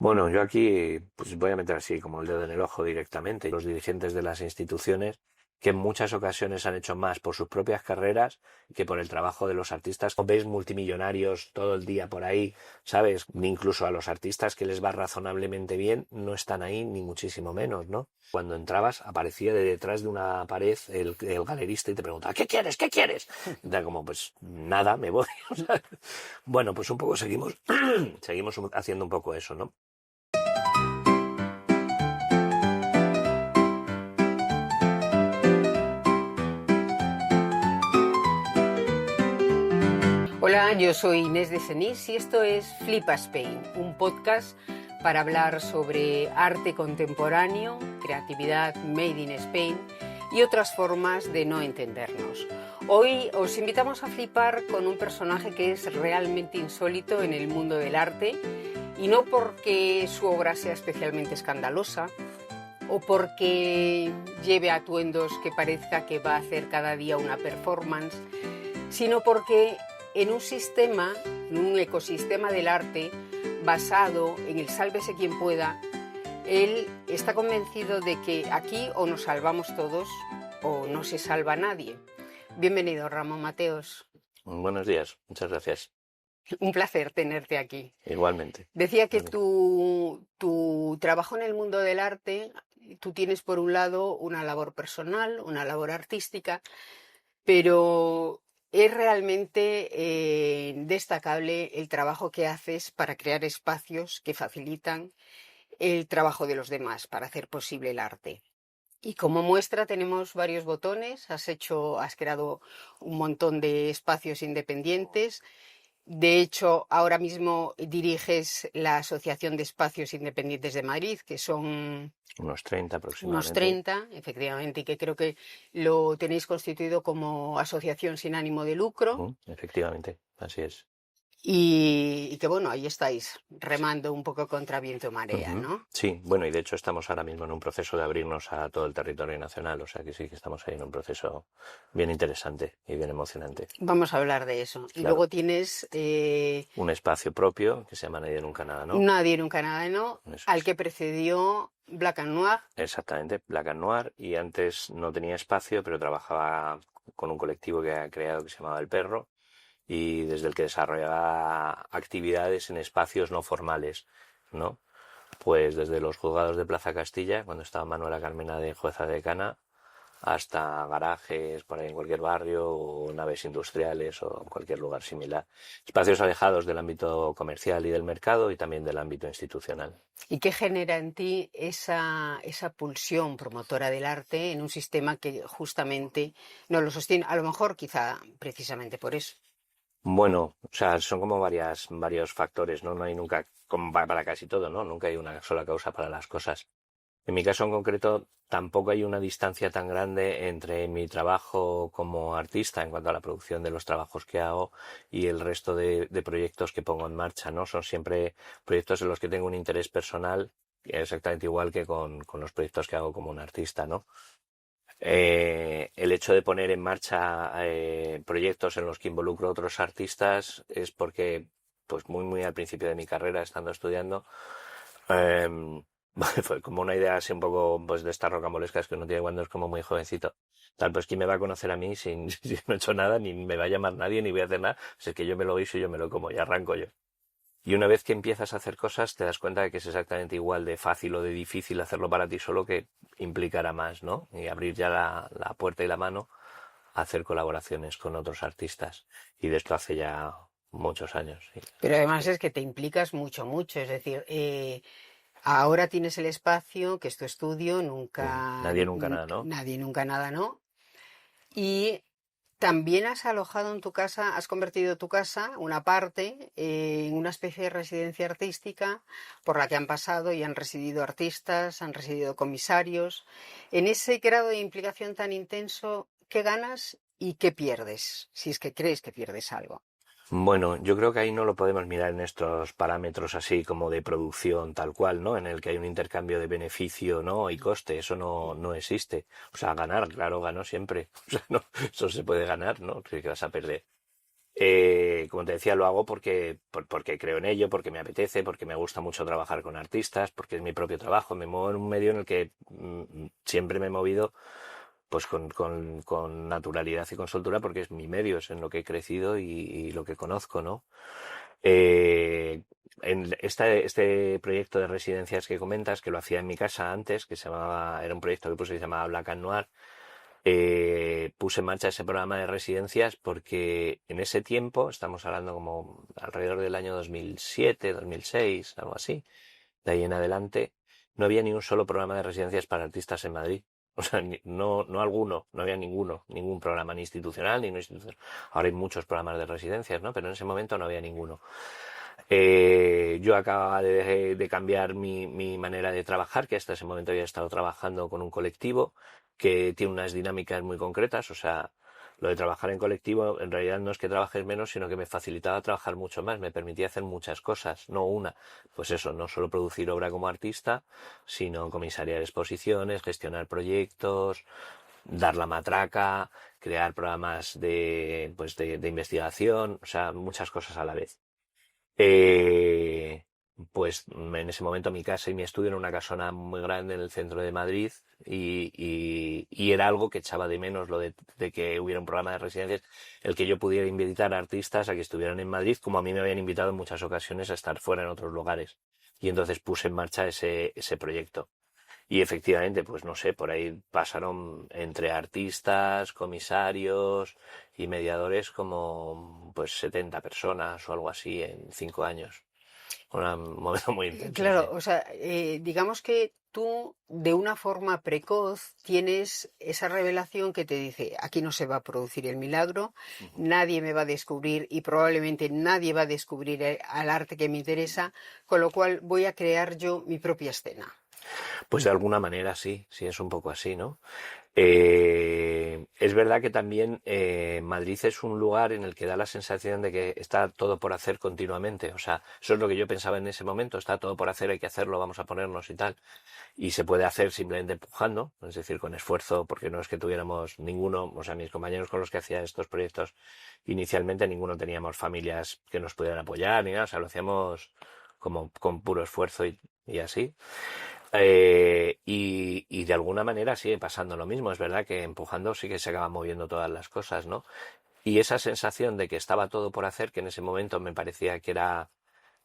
Bueno, yo aquí pues voy a meter así como el dedo en el ojo directamente. Los dirigentes de las instituciones que en muchas ocasiones han hecho más por sus propias carreras que por el trabajo de los artistas. Veis multimillonarios todo el día por ahí, ¿sabes? Incluso a los artistas que les va razonablemente bien no están ahí ni muchísimo menos, ¿no? Cuando entrabas aparecía de detrás de una pared el galerista y te preguntaba ¿qué quieres? ¿Qué quieres? Y era como pues nada, me voy. O sea, bueno, pues un poco seguimos seguimos haciendo un poco eso, ¿no? Hola, yo soy Inés de Senís y esto es Flipa Spain, un podcast para hablar sobre arte contemporáneo, creatividad made in Spain y otras formas de no entendernos. Hoy os invitamos a flipar con un personaje que es realmente insólito en el mundo del arte, y no porque su obra sea especialmente escandalosa o porque lleve atuendos que parezca que va a hacer cada día una performance, sino porque en un ecosistema del arte basado en el sálvese quien pueda, él está convencido de que aquí o nos salvamos todos o no se salva nadie. Bienvenido, Ramón Mateos. Buenos días, muchas gracias. Un placer tenerte aquí. Igualmente. Decía que Vale. tu trabajo en el mundo del arte, tú tienes por un lado una labor personal, una labor artística, pero es realmente destacable el trabajo que haces para crear espacios que facilitan el trabajo de los demás, para hacer posible el arte. Y como muestra tenemos varios botones, has creado un montón de espacios independientes. De hecho, ahora mismo diriges la Asociación de Espacios Independientes de Madrid, que son Unos 30 unos aproximadamente. 30, efectivamente, y que creo que lo tenéis constituido como asociación sin ánimo de lucro. Efectivamente, así es. Y que bueno, ahí estáis remando un poco contra viento y marea, Ujú. ¿no? Sí, bueno, y de hecho estamos ahora mismo en un proceso de abrirnos a todo el territorio nacional, o sea que sí que estamos ahí en un proceso bien interesante y bien emocionante. Vamos a hablar de eso. Y Claro, luego tienes un espacio propio que se llama Nadie Nunca Nada, ¿no? Nadie nunca nada, ¿no? Eso Al es. que precedió Black and Noir. Exactamente, Black and Noir, y antes no tenía espacio, pero trabajaba con un colectivo que ha creado que se llamaba El Perro, y desde el que desarrollaba actividades en espacios no formales, ¿no? Pues desde los juzgados de Plaza Castilla, cuando estaba Manuela Carmena de jueza decana, hasta garajes por ahí en cualquier barrio o naves industriales o en cualquier lugar similar. Espacios alejados del ámbito comercial y del mercado y también del ámbito institucional. ¿Y qué genera en ti esa pulsión promotora del arte en un sistema que justamente no lo sostiene? A lo mejor, quizá, precisamente por eso. Bueno, o sea, son como varios factores, ¿no? No hay nunca, como para casi todo, ¿no? Nunca hay una sola causa para las cosas. En mi caso en concreto, tampoco hay una distancia tan grande entre mi trabajo como artista en cuanto a la producción de los trabajos que hago y el resto de proyectos que pongo en marcha, ¿no? Son siempre proyectos en los que tengo un interés personal, exactamente igual que con los proyectos que hago como un artista, ¿no? El hecho de poner en marcha proyectos en los que involucro a otros artistas es porque, pues muy al principio de mi carrera, estando estudiando, em, fue como una idea así un poco pues de estas rocambolescas que uno tiene cuando es como muy jovencito. Tal, pues ¿quién me va a conocer a mí sin, si no he hecho nada, ni me va a llamar nadie, ni voy a hacer nada? Pues es que yo me lo guiso y yo me lo como y arranco yo. Y una vez que empiezas a hacer cosas, te das cuenta de que es exactamente igual de fácil o de difícil hacerlo para ti solo que implicará más, ¿no? Y abrir ya la puerta y la mano a hacer colaboraciones con otros artistas. Y de esto hace ya muchos años. Sí. Pero además es que te implicas mucho, mucho. Es decir, ahora tienes el espacio, que es tu estudio, Nadie nunca nada, ¿no? nadie nunca nada, ¿no? Y también has alojado en tu casa, has convertido tu casa, una parte, en una especie de residencia artística por la que han pasado y han residido artistas, han residido comisarios. En ese grado de implicación tan intenso, ¿qué ganas y qué pierdes? Si es que crees que pierdes algo. Bueno, yo creo que ahí no lo podemos mirar en estos parámetros así como de producción tal cual, ¿no? En el que hay un intercambio de beneficio, ¿no? Y coste, eso no existe. O sea, ganar, claro, gano siempre. O sea, no, eso se puede ganar, ¿no? Que vas a perder. Como te decía, lo hago porque creo en ello, porque me apetece, porque me gusta mucho trabajar con artistas, porque es mi propio trabajo. Me muevo en un medio en el que siempre me he movido pues con naturalidad y con soltura, porque es mi medio, es en lo que he crecido y lo que conozco, ¿no? Eh, en este proyecto de residencias que comentas, que lo hacía en mi casa antes, era un proyecto que puse que se llamaba Black and Noir, puse en marcha ese programa de residencias porque en ese tiempo, estamos hablando como alrededor del año 2007, 2006, algo así, de ahí en adelante, no había ni un solo programa de residencias para artistas en Madrid. O sea, no alguno, no había ningún programa, ni institucional ni no institucional. Ahora hay muchos programas de residencias, ¿no? Pero en ese momento no había ninguno. Yo acababa de cambiar mi manera de trabajar, que hasta ese momento había estado trabajando con un colectivo que tiene unas dinámicas muy concretas. O sea, lo de trabajar en colectivo en realidad no es que trabajes menos, sino que me facilitaba trabajar mucho más, me permitía hacer muchas cosas, no una. Pues eso, no solo producir obra como artista, sino comisariar exposiciones, gestionar proyectos, dar la matraca, crear programas de investigación, o sea, muchas cosas a la vez. Eh, pues en ese momento mi casa y mi estudio era una casona muy grande en el centro de Madrid y era algo que echaba de menos lo de que hubiera un programa de residencias, el que yo pudiera invitar a artistas a que estuvieran en Madrid, como a mí me habían invitado en muchas ocasiones a estar fuera en otros lugares. Y entonces puse en marcha ese proyecto. Y efectivamente, pues no sé, por ahí pasaron entre artistas, comisarios y mediadores como pues 70 personas o algo así en 5 años. Un momento muy intenso, sí. Claro, o sea, digamos que tú de una forma precoz tienes esa revelación que te dice, aquí no se va a producir el milagro, Ujú. nadie me va a descubrir y probablemente nadie va a descubrir al arte que me interesa, con lo cual voy a crear yo mi propia escena. Pues de alguna manera sí, sí es un poco así, ¿no? Es verdad que también Madrid es un lugar en el que da la sensación de que está todo por hacer continuamente. O sea, eso es lo que yo pensaba en ese momento. Está todo por hacer, hay que hacerlo, vamos a ponernos y tal. Y se puede hacer simplemente empujando, es decir, con esfuerzo, porque no es que tuviéramos ninguno, o sea, mis compañeros con los que hacía estos proyectos inicialmente, ninguno teníamos familias que nos pudieran apoyar ni nada. O sea, lo hacíamos como con puro esfuerzo y así. Y de alguna manera sigue pasando lo mismo. Es verdad que empujando sí que se acaban moviendo todas las cosas, ¿no? Y esa sensación de que estaba todo por hacer, que en ese momento me parecía que era,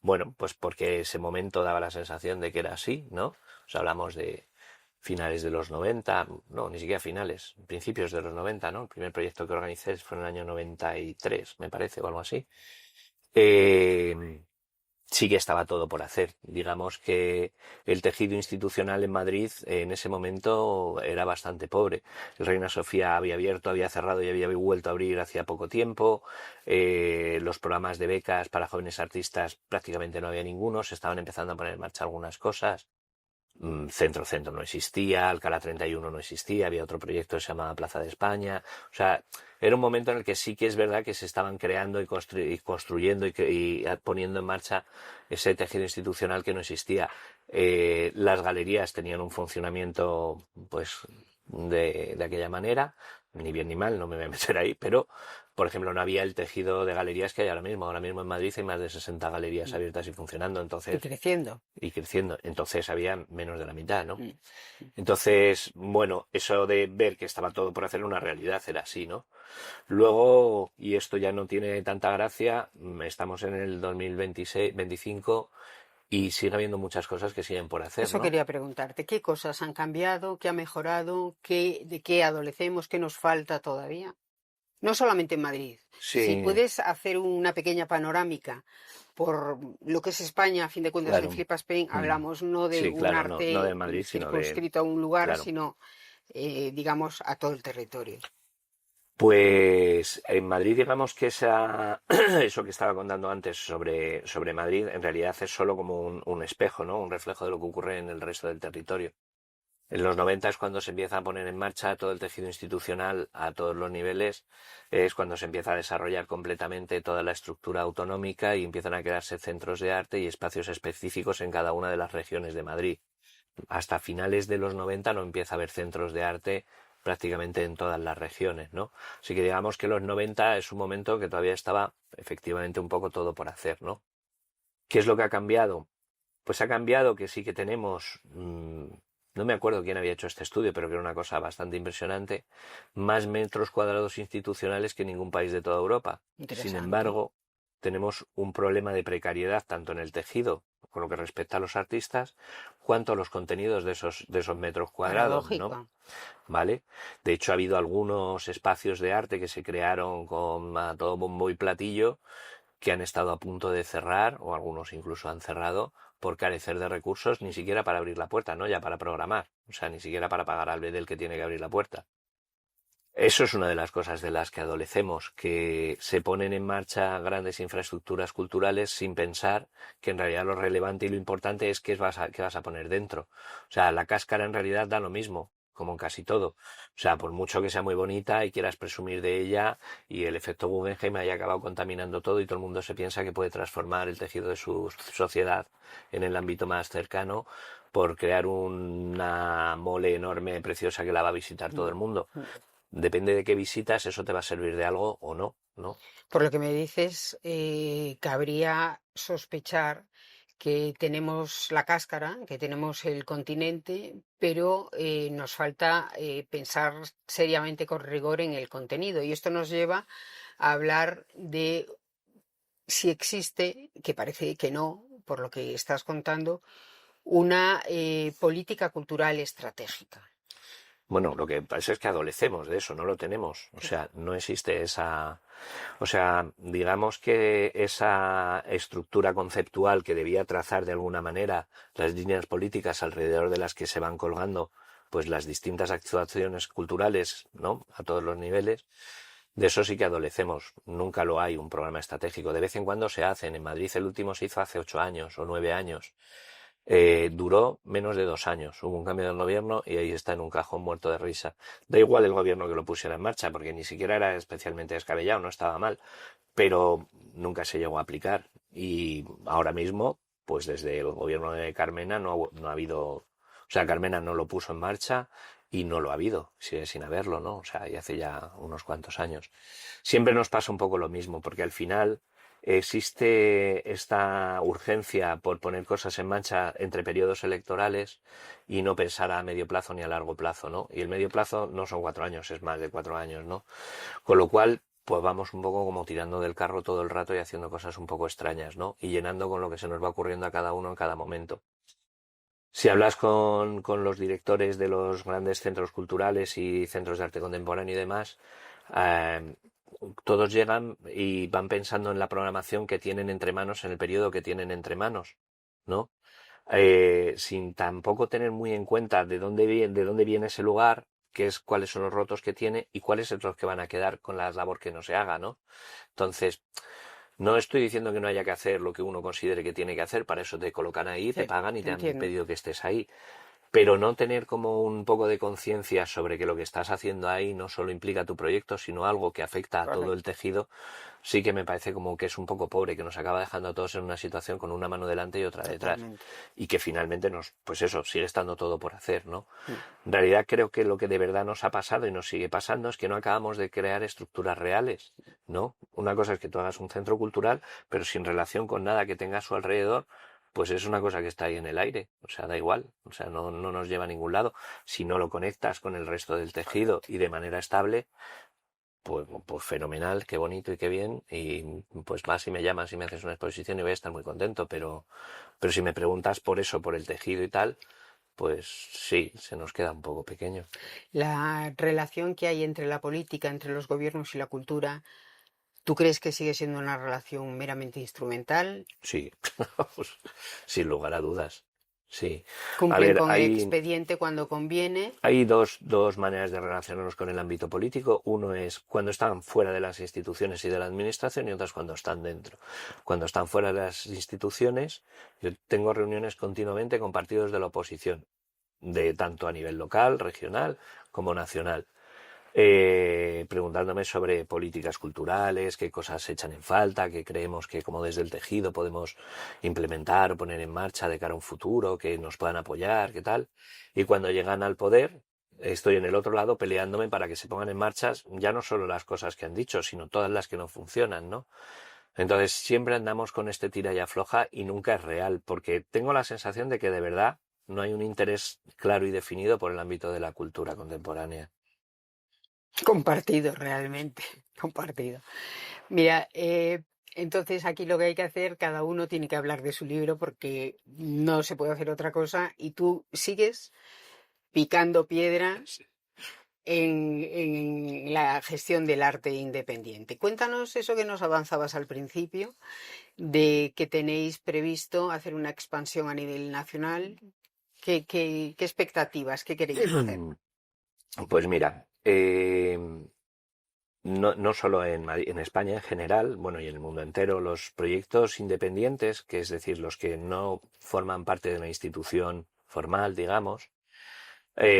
bueno, pues porque ese momento daba la sensación de que era así, ¿no? O sea, hablamos de finales de los 90, no, ni siquiera finales, principios de los 90, ¿no? El primer proyecto que organicé fue en el año 93, me parece, o algo así. Eh, sí que estaba todo por hacer. Digamos que el tejido institucional en Madrid en ese momento era bastante pobre. El Reina Sofía había abierto, había cerrado y había vuelto a abrir hacía poco tiempo. Los programas de becas para jóvenes artistas prácticamente no había ninguno. Se estaban empezando a poner en marcha algunas cosas. Centro no existía, Alcalá 31 no existía, había otro proyecto que se llamaba Plaza de España. O sea, era un momento en el que sí que es verdad que se estaban creando y construyendo y poniendo en marcha ese tejido institucional que no existía. Las galerías tenían un funcionamiento pues de aquella manera, ni bien ni mal, no me voy a meter ahí, pero por ejemplo no había el tejido de galerías que hay ahora mismo. Ahora mismo en Madrid hay más de 60 galerías abiertas y funcionando, Y entonces creciendo. y creciendo. Entonces había menos de la mitad, ¿no? Mm. Entonces, bueno, eso de ver que estaba todo por hacer una realidad era así, ¿no? Luego, y esto ya no tiene tanta gracia, estamos en el 2026, 25 y sigue habiendo muchas cosas que siguen por hacer, Eso ¿no? quería preguntarte, ¿qué cosas han cambiado? ¿Qué ha mejorado? ¿De qué adolecemos? ¿Qué nos falta todavía? No solamente en Madrid. Si Sí, puedes hacer una pequeña panorámica por lo que es España, a fin de cuentas en claro. Flip Spain Mm. hablamos no de Sí, un claro, no de arte Madrid, sino de... circunscrito a un lugar, Claro. sino, digamos, a todo el territorio. Pues en Madrid, digamos que eso que estaba contando antes sobre Madrid, en realidad es solo como un espejo, ¿no? Un reflejo de lo que ocurre en el resto del territorio. En los 90 es cuando se empieza a poner en marcha todo el tejido institucional a todos los niveles, es cuando se empieza a desarrollar completamente toda la estructura autonómica y empiezan a crearse centros de arte y espacios específicos en cada una de las regiones de Madrid. Hasta finales de los 90 no empieza a haber centros de arte prácticamente en todas las regiones, ¿no? Así que digamos que los 90 es un momento que todavía estaba efectivamente un poco todo por hacer, ¿no? ¿Qué es lo que ha cambiado? Pues ha cambiado que sí que tenemos, no me acuerdo quién había hecho este estudio, pero que era una cosa bastante impresionante, más metros cuadrados institucionales que ningún país de toda Europa. Sin embargo, tenemos un problema de precariedad tanto en el tejido, con lo que respecta a los artistas, cuanto a los contenidos de esos metros cuadrados, ¿no? ¿Vale? De hecho, ha habido algunos espacios de arte que se crearon a todo bombo y platillo que han estado a punto de cerrar, o algunos incluso han cerrado, por carecer de recursos, ni siquiera para abrir la puerta, no ya para programar, o sea, ni siquiera para pagar al bedel que tiene que abrir la puerta. Eso es una de las cosas de las que adolecemos, que se ponen en marcha grandes infraestructuras culturales sin pensar que en realidad lo relevante y lo importante es qué vas a poner dentro. O sea, la cáscara en realidad da lo mismo, como en casi todo. O sea, por mucho que sea muy bonita y quieras presumir de ella y el efecto Guggenheim haya acabado contaminando todo y todo el mundo se piensa que puede transformar el tejido de su sociedad en el ámbito más cercano por crear una mole enorme, preciosa, que la va a visitar todo el mundo. Depende de qué visitas, eso te va a servir de algo o no, ¿no? Por lo que me dices, cabría sospechar que tenemos la cáscara, que tenemos el continente, pero nos falta pensar seriamente con rigor en el contenido. Y esto nos lleva a hablar de si existe, que parece que no, por lo que estás contando, una política cultural estratégica. Bueno, lo que pasa es que adolecemos de eso, no lo tenemos. O sea, no existe esa... O sea, digamos que esa estructura conceptual que debía trazar de alguna manera las líneas políticas alrededor de las que se van colgando pues las distintas actuaciones culturales, ¿no? A todos los niveles, de eso sí que adolecemos. Nunca lo hay un programa estratégico. De vez en cuando se hacen. En Madrid el último se hizo hace 8 años o 9 años. Duró menos de 2 años. Hubo un cambio del gobierno y ahí está en un cajón muerto de risa. Da igual el gobierno que lo pusiera en marcha, porque ni siquiera era especialmente descabellado, no estaba mal, pero nunca se llegó a aplicar. Y ahora mismo, pues desde el gobierno de Carmena no ha habido... O sea, Carmena no lo puso en marcha y no lo ha habido, sigue sin haberlo, ¿no? O sea, y hace ya unos cuantos años. Siempre nos pasa un poco lo mismo, porque al final existe esta urgencia por poner cosas en marcha entre periodos electorales y no pensar a medio plazo ni a largo plazo, ¿no? Y el medio plazo no son 4 años, es más de 4 años, ¿no? Con lo cual, pues vamos un poco como tirando del carro todo el rato y haciendo cosas un poco extrañas, ¿no? Y llenando con lo que se nos va ocurriendo a cada uno en cada momento. Si hablas con los directores de los grandes centros culturales y centros de arte contemporáneo y demás, eh, todos llegan y van pensando en la programación que tienen entre manos en el periodo que tienen entre manos, ¿no? Sin tampoco tener muy en cuenta de dónde viene ese lugar, cuáles son los rotos que tiene y cuáles son los que van a quedar con la labor que no se haga, ¿no? Entonces, no estoy diciendo que no haya que hacer lo que uno considere que tiene que hacer, para eso te colocan ahí, te pagan y te han pedido que estés ahí. Pero no tener como un poco de conciencia sobre que lo que estás haciendo ahí no solo implica tu proyecto, sino algo que afecta a todo el tejido, sí que me parece como que es un poco pobre, que nos acaba dejando a todos en una situación con una mano delante y otra detrás. Y que finalmente pues eso, sigue estando todo por hacer, ¿no? En realidad creo que lo que de verdad nos ha pasado y nos sigue pasando es que no acabamos de crear estructuras reales, ¿no? Una cosa es que tú hagas un centro cultural, pero sin relación con nada que tenga a su alrededor, pues es una cosa que está ahí en el aire, o sea, da igual, o sea, no nos lleva a ningún lado. Si no lo conectas con el resto del tejido y de manera estable, pues fenomenal, qué bonito y qué bien, y pues vas y me llamas y me haces una exposición y voy a estar muy contento, pero si me preguntas por eso, por el tejido y tal, pues sí, se nos queda un poco pequeño. La relación que hay entre la política, entre los gobiernos y la cultura, ¿tú crees que sigue siendo una relación meramente instrumental? Sí, sin lugar a dudas. Sí. Cumplen con el expediente cuando conviene. Hay dos maneras de relacionarnos con el ámbito político. Uno es cuando están fuera de las instituciones y de la administración, y otra es cuando están dentro. Cuando están fuera de las instituciones, yo tengo reuniones continuamente con partidos de la oposición, de tanto a nivel local, regional, como nacional. Preguntándome sobre políticas culturales, qué cosas se echan en falta, qué creemos que como desde el tejido podemos implementar o poner en marcha de cara a un futuro, que nos puedan apoyar, qué tal. Y cuando llegan al poder, estoy en el otro lado peleándome para que se pongan en marcha ya no solo las cosas que han dicho, sino todas las que no funcionan, ¿no? Entonces siempre andamos con este tira y afloja y nunca es real, porque tengo la sensación de que de verdad no hay un interés claro y definido por el ámbito de la cultura contemporánea. Compartido, realmente, compartido. Mira, entonces aquí lo que hay que hacer, cada uno tiene que hablar de su libro porque no se puede hacer otra cosa y tú sigues picando piedra en la gestión del arte independiente. Cuéntanos eso que nos avanzabas al principio, de que tenéis previsto hacer una expansión a nivel nacional. ¿Qué expectativas? ¿Qué queréis hacer? Pues mira, no solo en España en general, bueno, y en el mundo entero, los proyectos independientes, que es decir, los que no forman parte de una institución formal, digamos,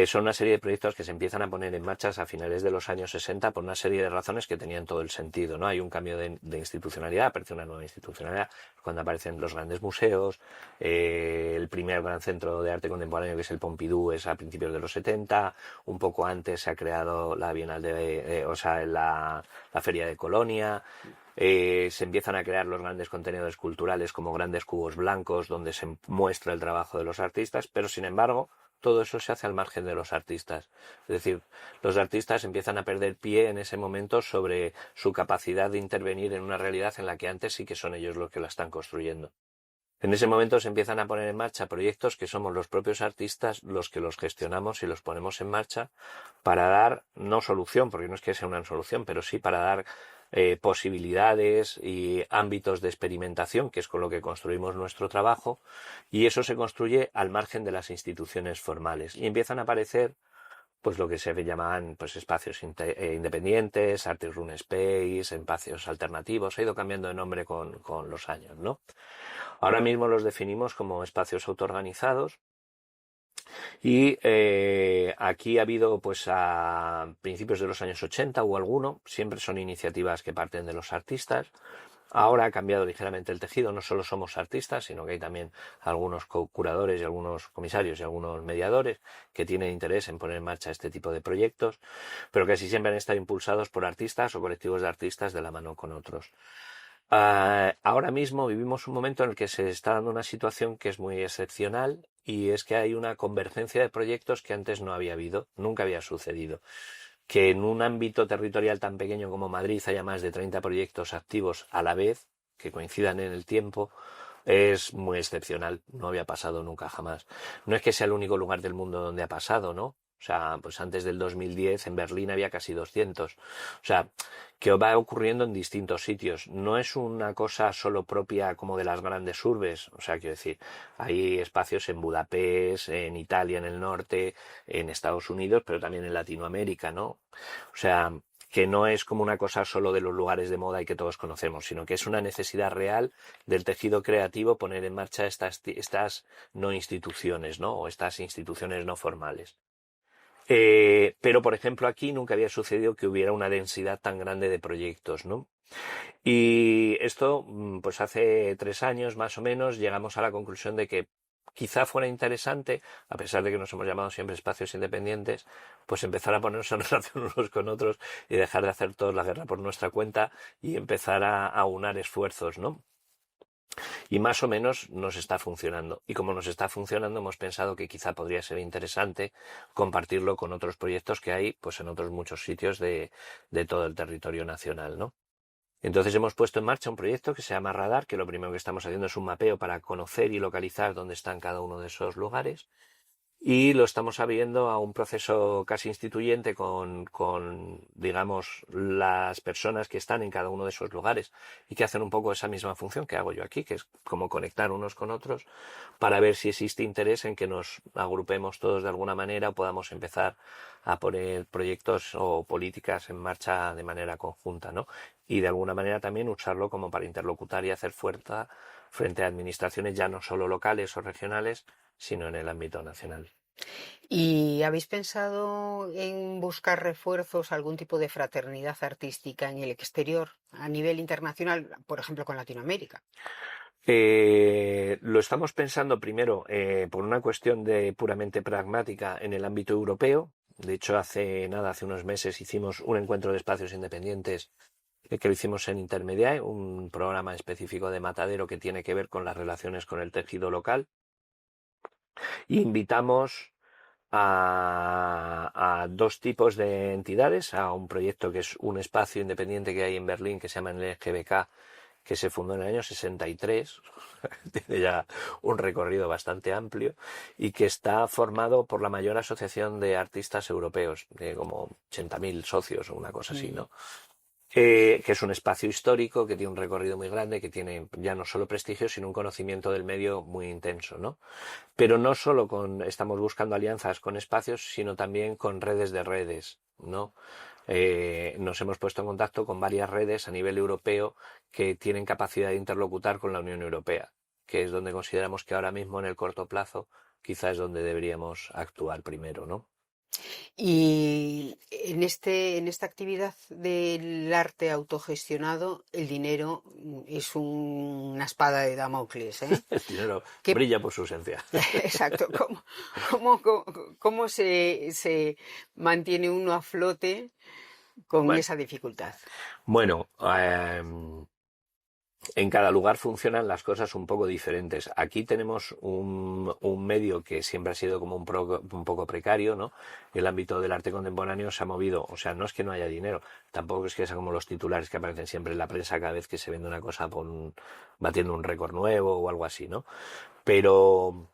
son una serie de proyectos que se empiezan a poner en marcha a finales de los años 60 por una serie de razones que tenían todo el sentido, ¿no? Hay un cambio de institucionalidad, aparece una nueva institucionalidad, cuando aparecen los grandes museos, el primer gran centro de arte contemporáneo, que es el Pompidou, es a principios de los 70, un poco antes se ha creado la Bienal la Feria de Colonia. Se empiezan a crear los grandes contenedores culturales como grandes cubos blancos donde se muestra el trabajo de los artistas, pero sin embargo todo eso se hace al margen de los artistas. Es decir, los artistas empiezan a perder pie en ese momento sobre su capacidad de intervenir en una realidad en la que antes sí que son ellos los que la están construyendo. En ese momento se empiezan a poner en marcha proyectos que somos los propios artistas los que los gestionamos y los ponemos en marcha para dar, no solución, porque no es que sea una solución, pero sí para dar posibilidades y ámbitos de experimentación, que es con lo que construimos nuestro trabajo, y eso se construye al margen de las instituciones formales. Y empiezan a aparecer pues lo que se llamaban pues espacios independientes, Artist Room Space, espacios alternativos, ha ido cambiando de nombre con los años, ¿no? Ahora mismo los definimos como espacios autoorganizados y aquí ha habido pues a principios de los años 80 o alguno, siempre son iniciativas que parten de los artistas. Ahora ha cambiado ligeramente el tejido, no solo somos artistas, sino que hay también algunos curadores y algunos comisarios y algunos mediadores que tienen interés en poner en marcha este tipo de proyectos, pero casi siempre han estado impulsados por artistas o colectivos de artistas de la mano con otros. Ahora mismo vivimos un momento en el que se está dando una situación que es muy excepcional y es que hay una convergencia de proyectos que antes no había habido, nunca había sucedido. Que en un ámbito territorial tan pequeño como Madrid haya más de 30 proyectos activos a la vez, que coincidan en el tiempo, es muy excepcional. No había pasado nunca jamás. No es que sea el único lugar del mundo donde ha pasado, ¿no? O sea, pues antes del 2010 en Berlín había casi 200. O sea, que va ocurriendo en distintos sitios. No es una cosa solo propia como de las grandes urbes. O sea, quiero decir, hay espacios en Budapest, en Italia, en el norte, en Estados Unidos, pero también en Latinoamérica, ¿no? O sea, que no es como una cosa solo de los lugares de moda y que todos conocemos, sino que es una necesidad real del tejido creativo poner en marcha estas no instituciones, ¿no? O estas instituciones no formales. Pero, por ejemplo, aquí nunca había sucedido que hubiera una densidad tan grande de proyectos, ¿no? Y esto, pues hace 3 años más o menos, llegamos a la conclusión de que quizá fuera interesante, a pesar de que nos hemos llamado siempre espacios independientes, pues empezar a ponernos en relación unos con otros y dejar de hacer toda la guerra por nuestra cuenta y empezar a aunar esfuerzos, ¿no? Y más o menos nos está funcionando. Y como nos está funcionando, hemos pensado que quizá podría ser interesante compartirlo con otros proyectos que hay pues en otros muchos sitios de todo el territorio nacional, ¿no? Entonces hemos puesto en marcha un proyecto que se llama Radar, que lo primero que estamos haciendo es un mapeo para conocer y localizar dónde están cada uno de esos lugares. Y lo estamos abriendo a un proceso casi instituyente con, digamos, las personas que están en cada uno de esos lugares y que hacen un poco esa misma función que hago yo aquí, que es como conectar unos con otros para ver si existe interés en que nos agrupemos todos de alguna manera o podamos empezar a poner proyectos o políticas en marcha de manera conjunta, ¿no? Y de alguna manera también usarlo como para interlocutar y hacer fuerza frente a administraciones ya no solo locales o regionales, sino en el ámbito nacional. ¿Y habéis pensado en buscar refuerzos, algún tipo de fraternidad artística en el exterior, a nivel internacional, por ejemplo, con Latinoamérica? Lo estamos pensando primero por una cuestión de puramente pragmática en el ámbito europeo, De hecho, hace unos meses hicimos un encuentro de espacios independientes que lo hicimos en Intermediae, un programa específico de Matadero que tiene que ver con las relaciones con el tejido local. Y invitamos a dos tipos de entidades, a un proyecto que es un espacio independiente que hay en Berlín que se llama el LGBK, que se fundó en el año 63, tiene ya un recorrido bastante amplio y que está formado por la mayor asociación de artistas europeos, de como 80.000 socios o una cosa así, ¿no? Que es un espacio histórico, que tiene un recorrido muy grande, que tiene ya no solo prestigio, sino un conocimiento del medio muy intenso, ¿no? Pero no solo estamos buscando alianzas con espacios, sino también con redes de redes, ¿no? Nos hemos puesto en contacto con varias redes a nivel europeo que tienen capacidad de interlocutar con la Unión Europea, que es donde consideramos que ahora mismo en el corto plazo quizás es donde deberíamos actuar primero, ¿no? Y en esta actividad del arte autogestionado, el dinero es una espada de Damocles, ¿eh? El dinero ¿Qué- brilla por su ausencia. exacto, cómo se mantiene uno a flote con Bueno, esa dificultad? bueno, en cada lugar funcionan las cosas un poco diferentes. Aquí tenemos un medio que siempre ha sido como un poco precario, ¿no? El ámbito del arte contemporáneo se ha movido, o sea, no es que no haya dinero, tampoco es que sea como los titulares que aparecen siempre en la prensa cada vez que se vende una cosa batiendo un récord nuevo o algo así, ¿no? Pero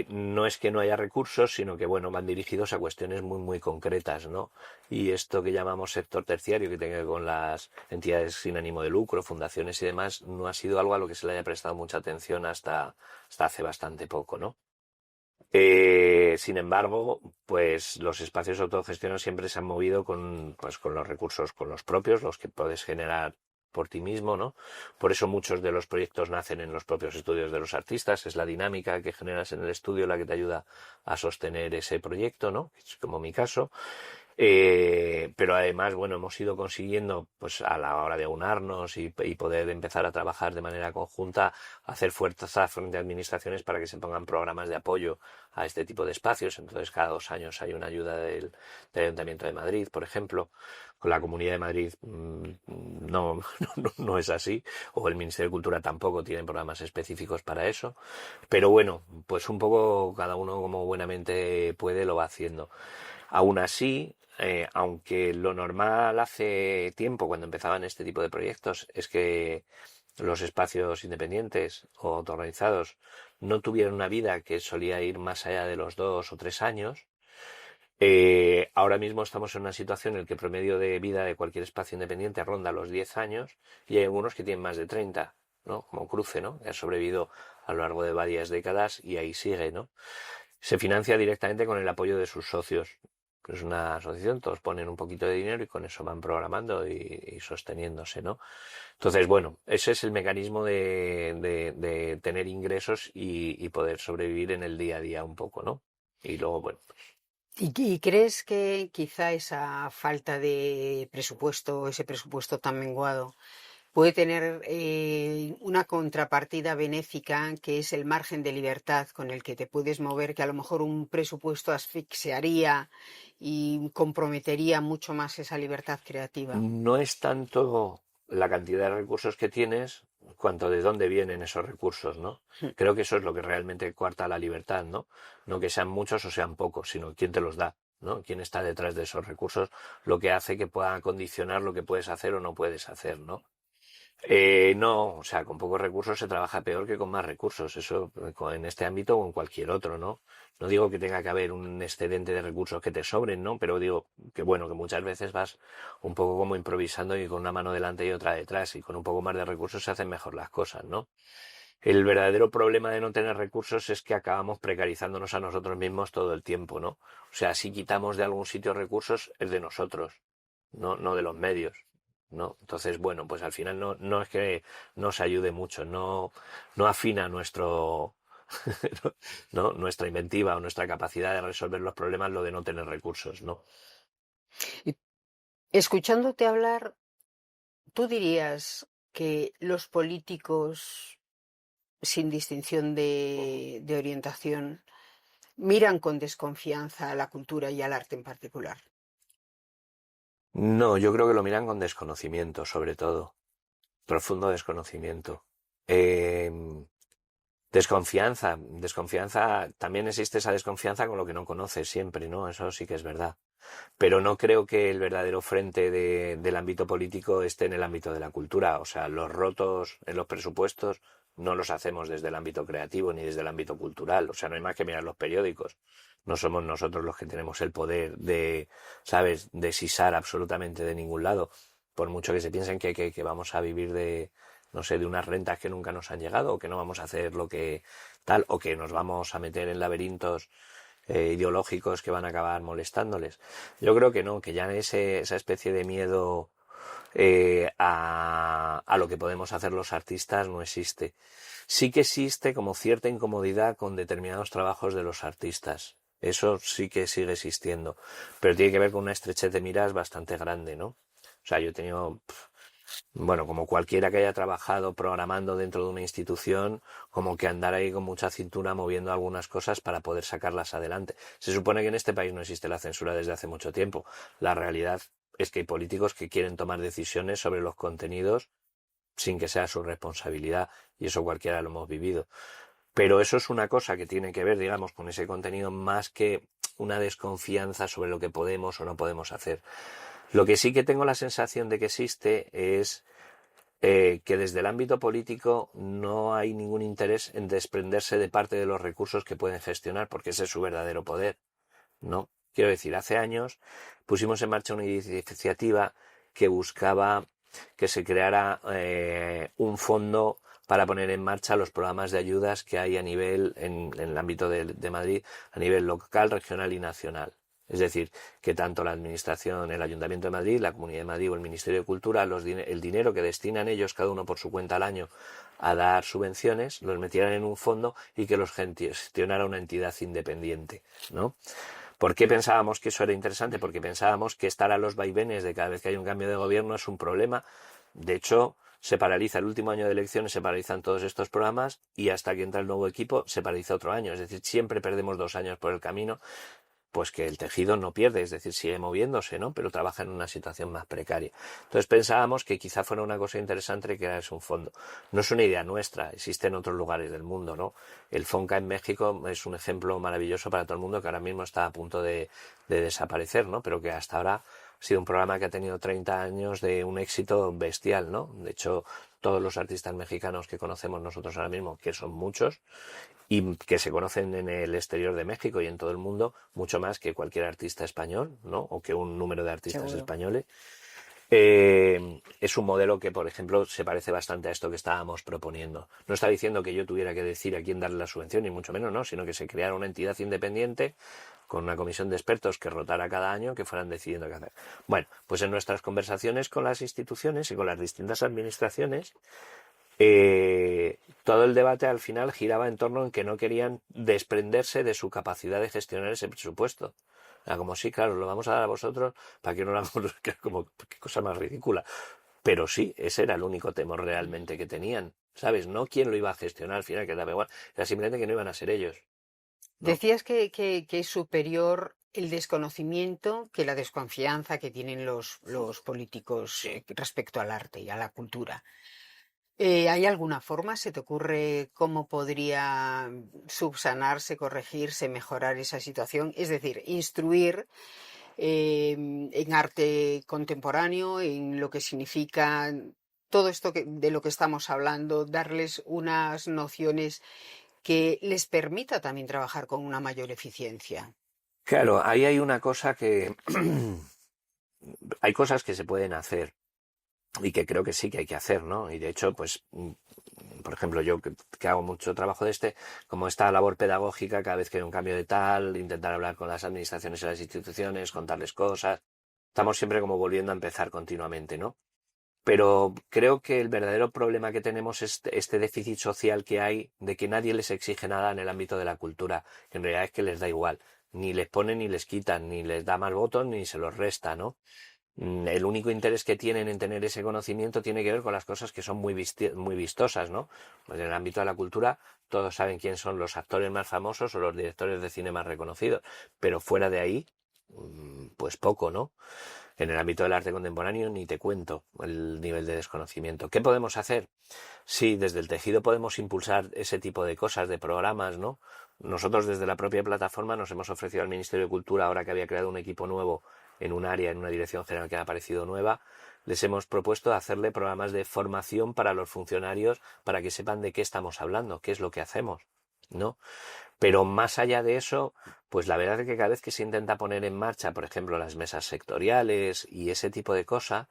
no es que no haya recursos, sino que bueno, van dirigidos a cuestiones muy muy concretas, ¿no? Y esto que llamamos sector terciario, que tiene que ver con las entidades sin ánimo de lucro, fundaciones y demás, no ha sido algo a lo que se le haya prestado mucha atención hasta hace bastante poco, ¿no? Sin embargo, pues los espacios autogestionados siempre se han movido pues, con los recursos, con los propios, los que puedes generar por ti mismo, ¿no? Por eso muchos de los proyectos nacen en los propios estudios de los artistas, es la dinámica que generas en el estudio la que te ayuda a sostener ese proyecto, ¿no? Es como mi caso. Pero además, bueno, hemos ido consiguiendo, pues a la hora de aunarnos y poder empezar a trabajar de manera conjunta, hacer fuerza frente a administraciones para que se pongan programas de apoyo a este tipo de espacios. Entonces, cada 2 años hay una ayuda del Ayuntamiento de Madrid, por ejemplo. Con la Comunidad de Madrid no es así, o el Ministerio de Cultura tampoco tiene programas específicos para eso. Pero bueno, pues un poco cada uno como buenamente puede lo va haciendo. Aún así, aunque lo normal hace tiempo, cuando empezaban este tipo de proyectos, es que los espacios independientes o autoorganizados no tuvieran una vida que solía ir más allá de los 2 o 3 años. Ahora mismo estamos en una situación en la que el promedio de vida de cualquier espacio independiente ronda los 10 años y hay algunos que tienen más de 30, ¿no? Como Cruce, ¿no? Que ha sobrevivido a lo largo de varias décadas y ahí sigue, ¿no? Se financia directamente con el apoyo de sus socios. Es una asociación, todos ponen un poquito de dinero y con eso van programando y sosteniéndose, ¿no? Entonces, bueno, ese es el mecanismo de tener ingresos y poder sobrevivir en el día a día un poco, ¿no? Y luego, bueno, ¿Y crees que quizá esa falta de presupuesto, ese presupuesto tan menguado, puede tener una contrapartida benéfica, que es el margen de libertad con el que te puedes mover, que a lo mejor un presupuesto asfixiaría y comprometería mucho más esa libertad creativa? no es tanto la cantidad de recursos que tienes, cuanto de dónde vienen esos recursos, ¿no? Creo que eso es lo que realmente coarta la libertad, ¿no? No que sean muchos o sean pocos, sino quién te los da, ¿no? Quién está detrás de esos recursos, lo que hace que pueda condicionar lo que puedes hacer o no puedes hacer, ¿no? No, o sea, con pocos recursos se trabaja peor que con más recursos, eso en este ámbito o en cualquier otro, ¿no? No digo que tenga que haber un excedente de recursos que te sobren, ¿no? Pero digo que bueno, que muchas veces vas un poco como improvisando y con una mano delante y otra detrás y con un poco más de recursos se hacen mejor las cosas, ¿no? El verdadero problema de no tener recursos es que acabamos precarizándonos a nosotros mismos todo el tiempo, ¿no? O sea, si quitamos de algún sitio recursos es de nosotros, no de los medios. ¿No? Entonces, bueno, pues al final no es que nos ayude mucho, no afina ¿no? Nuestra inventiva o nuestra capacidad de resolver los problemas lo de no tener recursos, ¿no? Y escuchándote hablar, ¿tú dirías que los políticos, sin distinción de orientación, miran con desconfianza a la cultura y al arte en particular? No, yo creo que lo miran con desconocimiento, sobre todo. Profundo desconocimiento. Eh, desconfianza, también existe esa desconfianza con lo que no conoces siempre, ¿no? Eso sí que es verdad. Pero no creo que el verdadero frente del ámbito político esté en el ámbito de la cultura. O sea, los rotos en los presupuestos no los hacemos desde el ámbito creativo ni desde el ámbito cultural. O sea, no hay más que mirar los periódicos. No somos nosotros los que tenemos el poder de, ¿sabes?, de sisar absolutamente de ningún lado. Por mucho que se piensen que vamos a vivir de, no sé, de unas rentas que nunca nos han llegado, o que no vamos a hacer lo que tal, o que nos vamos a meter en laberintos ideológicos que van a acabar molestándoles. Yo creo que no, que ya esa especie de miedo a lo que podemos hacer los artistas no existe. Sí que existe como cierta incomodidad con determinados trabajos de los artistas. Eso sí que sigue existiendo, pero tiene que ver con una estrechez de miras bastante grande, ¿no? O sea, yo he tenido, bueno, como cualquiera que haya trabajado programando dentro de una institución, como que andar ahí con mucha cintura moviendo algunas cosas para poder sacarlas adelante. Se supone que en este país no existe la censura desde hace mucho tiempo. La realidad es que hay políticos que quieren tomar decisiones sobre los contenidos sin que sea su responsabilidad, y eso cualquiera lo hemos vivido. Pero eso es una cosa que tiene que ver, digamos, con ese contenido más que una desconfianza sobre lo que podemos o no podemos hacer. Lo que sí que tengo la sensación de que existe es que desde el ámbito político no hay ningún interés en desprenderse de parte de los recursos que pueden gestionar, porque ese es su verdadero poder, ¿no? Quiero decir, hace años pusimos en marcha una iniciativa que buscaba que se creara un fondo para poner en marcha los programas de ayudas que hay a nivel, en el ámbito de Madrid, a nivel local, regional y nacional. Es decir, que tanto la Administración, el Ayuntamiento de Madrid, la Comunidad de Madrid o el Ministerio de Cultura, el dinero que destinan ellos, cada uno por su cuenta al año, a dar subvenciones, los metieran en un fondo y que los gestionara una entidad independiente, ¿no? ¿Por qué pensábamos que eso era interesante? Porque pensábamos que estar a los vaivenes de cada vez que hay un cambio de gobierno es un problema. De hecho, se paraliza el último año de elecciones, se paralizan todos estos programas y hasta que entra el nuevo equipo se paraliza otro año. Es decir, siempre perdemos 2 años por el camino, pues que el tejido no pierde, es decir, sigue moviéndose, ¿no? Pero trabaja en una situación más precaria. Entonces pensábamos que quizá fuera una cosa interesante crearse un fondo. No es una idea nuestra, existe en otros lugares del mundo, ¿no? El Fonca en México es un ejemplo maravilloso para todo el mundo que ahora mismo está a punto de desaparecer, ¿no? Pero que hasta ahora ha sido un programa que ha tenido 30 años de un éxito bestial, ¿no? De hecho, todos los artistas mexicanos que conocemos nosotros ahora mismo, que son muchos, y que se conocen en el exterior de México y en todo el mundo mucho más que cualquier artista español, ¿no? O que un número de artistas Seguro. españoles. Es un modelo que, por ejemplo, se parece bastante a esto que estábamos proponiendo. No está diciendo que yo tuviera que decir a quién darle la subvención, ni mucho menos, no, sino que se creara una entidad independiente con una comisión de expertos que rotara cada año, que fueran decidiendo qué hacer. Bueno, pues en nuestras conversaciones con las instituciones y con las distintas administraciones, todo el debate al final giraba en torno en que no querían desprenderse de su capacidad de gestionar ese presupuesto. Era como, sí, claro, lo vamos a dar a vosotros para que no lo hagamos, como, qué cosa más ridícula. Pero sí, ese era el único temor realmente que tenían, ¿sabes? No quién lo iba a gestionar al final, que daba igual, era simplemente que no iban a ser ellos, ¿no? Decías que es superior el desconocimiento que la desconfianza que tienen los políticos respecto al arte y a la cultura. ¿Hay alguna forma, se te ocurre cómo podría subsanarse, corregirse, mejorar esa situación? Es decir, instruir en arte contemporáneo, en lo que significa todo esto de lo que estamos hablando, darles unas nociones que les permita también trabajar con una mayor eficiencia. Claro, ahí hay una cosa que... hay cosas que se pueden hacer y que creo que sí que hay que hacer, ¿no? Y de hecho, pues, por ejemplo, yo que hago mucho trabajo de como esta labor pedagógica, cada vez que hay un cambio de tal, intentar hablar con las administraciones y las instituciones, contarles cosas, estamos siempre como volviendo a empezar continuamente, ¿no? Pero creo que el verdadero problema que tenemos es este déficit social que hay de que nadie les exige nada en el ámbito de la cultura, que en realidad es que les da igual, ni les ponen ni les quitan, ni les da más votos ni se los resta, ¿no? El único interés que tienen en tener ese conocimiento tiene que ver con las cosas que son muy vistosas, ¿no? Pues en el ámbito de la cultura todos saben quién son los actores más famosos o los directores de cine más reconocidos, pero fuera de ahí, pues poco, ¿no? En el ámbito del arte contemporáneo ni te cuento el nivel de desconocimiento. ¿Qué podemos hacer? Sí, desde el tejido podemos impulsar ese tipo de cosas, de programas, ¿no? Nosotros desde la propia plataforma nos hemos ofrecido al Ministerio de Cultura, ahora que había creado un equipo nuevo en un área, en una dirección general que ha aparecido nueva, les hemos propuesto hacerle programas de formación para los funcionarios para que sepan de qué estamos hablando, qué es lo que hacemos, ¿no? Pero más allá de eso, pues la verdad es que cada vez que se intenta poner en marcha, por ejemplo, las mesas sectoriales y ese tipo de cosas,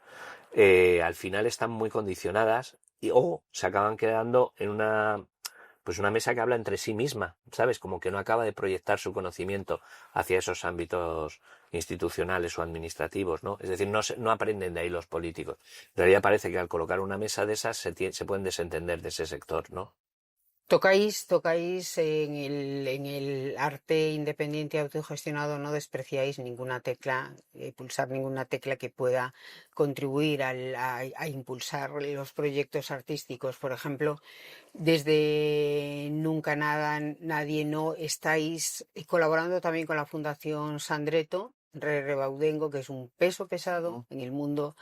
al final están muy condicionadas o se acaban quedando en una mesa que habla entre sí misma, ¿sabes? Como que no acaba de proyectar su conocimiento hacia esos ámbitos institucionales o administrativos, ¿no? Es decir, no aprenden de ahí los políticos. En realidad parece que al colocar una mesa de esas se pueden desentender de ese sector, ¿no? Tocáis en el arte independiente y autogestionado, no despreciáis ninguna tecla, pulsar ninguna tecla que pueda contribuir a impulsar los proyectos artísticos. Por ejemplo, desde Nunca Nada, Nadie No, estáis colaborando también con la Fundación Sandreto, Rebaudengo, que es un peso pesado en el mundo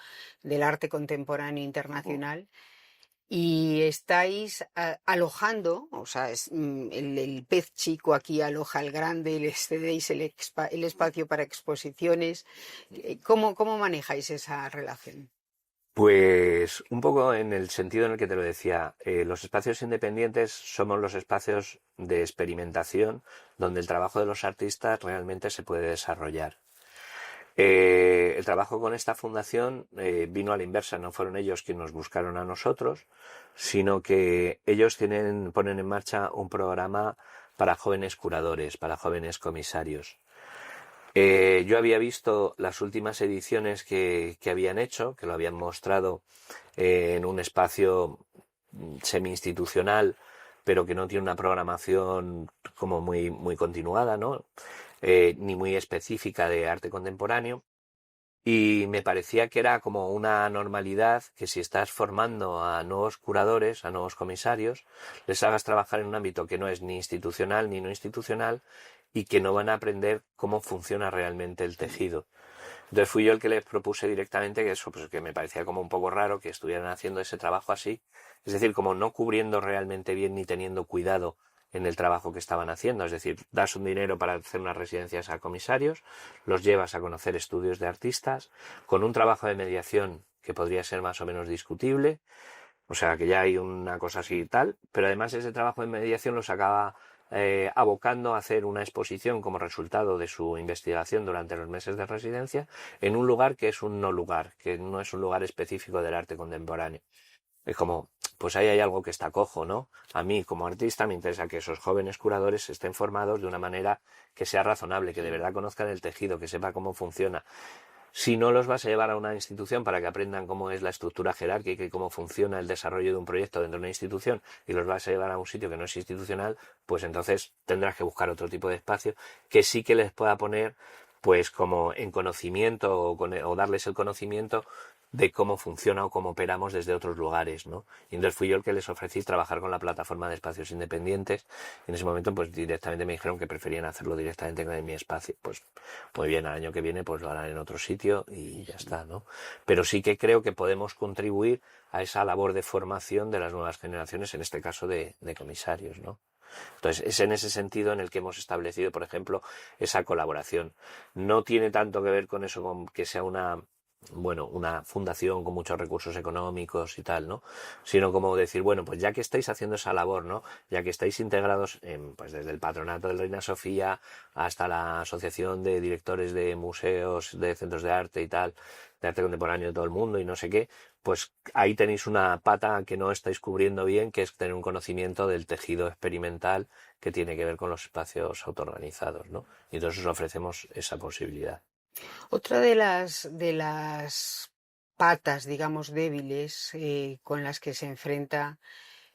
del arte contemporáneo internacional. Y estáis alojando, o sea, el pez chico aquí aloja al grande, les cedéis el espacio para exposiciones. ¿Cómo manejáis esa relación? Pues un poco en el sentido en el que te lo decía, los espacios independientes somos los espacios de experimentación donde el trabajo de los artistas realmente se puede desarrollar. El trabajo con esta fundación vino a la inversa, no fueron ellos quienes nos buscaron a nosotros, sino que ellos ponen en marcha un programa para jóvenes curadores, para jóvenes comisarios. Yo había visto las últimas ediciones que habían hecho, que lo habían mostrado en un espacio semi-institucional, pero que no tiene una programación como muy continuada, ¿no? Ni muy específica de arte contemporáneo. Y me parecía que era como una normalidad que si estás formando a nuevos curadores, a nuevos comisarios, les hagas trabajar en un ámbito que no es ni institucional ni no institucional y que no van a aprender cómo funciona realmente el tejido. Entonces fui yo el que les propuse directamente que eso, pues que me parecía como un poco raro que estuvieran haciendo ese trabajo así, es decir, como no cubriendo realmente bien ni teniendo cuidado en el trabajo que estaban haciendo, es decir, das un dinero para hacer unas residencias a comisarios, los llevas a conocer estudios de artistas, con un trabajo de mediación que podría ser más o menos discutible, o sea que ya hay una cosa así y tal, pero además ese trabajo de mediación los acaba abocando a hacer una exposición como resultado de su investigación durante los meses de residencia en un lugar que es un no lugar, que no es un lugar específico del arte contemporáneo. Es como, pues ahí hay algo que está cojo, ¿no? A mí, como artista, me interesa que esos jóvenes curadores estén formados de una manera que sea razonable, que de verdad conozcan el tejido, que sepa cómo funciona. Si no los vas a llevar a una institución para que aprendan cómo es la estructura jerárquica y cómo funciona el desarrollo de un proyecto dentro de una institución y los vas a llevar a un sitio que no es institucional, pues entonces tendrás que buscar otro tipo de espacio que sí que les pueda poner pues como en conocimiento o darles el conocimiento de cómo funciona o cómo operamos desde otros lugares, ¿no? Y entonces fui yo el que les ofrecí trabajar con la plataforma de espacios independientes. En ese momento, pues directamente me dijeron que preferían hacerlo directamente en mi espacio. Pues muy bien, al año que viene pues lo harán en otro sitio y ya está, ¿no? Pero sí que creo que podemos contribuir a esa labor de formación de las nuevas generaciones, en este caso de comisarios, ¿no? Entonces, es en ese sentido en el que hemos establecido, por ejemplo, esa colaboración. No tiene tanto que ver con eso, con que sea una fundación con muchos recursos económicos y tal, ¿no? Sino como decir, bueno, pues ya que estáis haciendo esa labor, ¿no? Ya que estáis integrados pues desde el Patronato de la Reina Sofía hasta la Asociación de Directores de Museos, de Centros de Arte y tal, de arte contemporáneo de todo el mundo y no sé qué, pues ahí tenéis una pata que no estáis cubriendo bien, que es tener un conocimiento del tejido experimental que tiene que ver con los espacios autoorganizados, ¿no? Y entonces os ofrecemos esa posibilidad. Otra de las patas, digamos, débiles con las que se enfrenta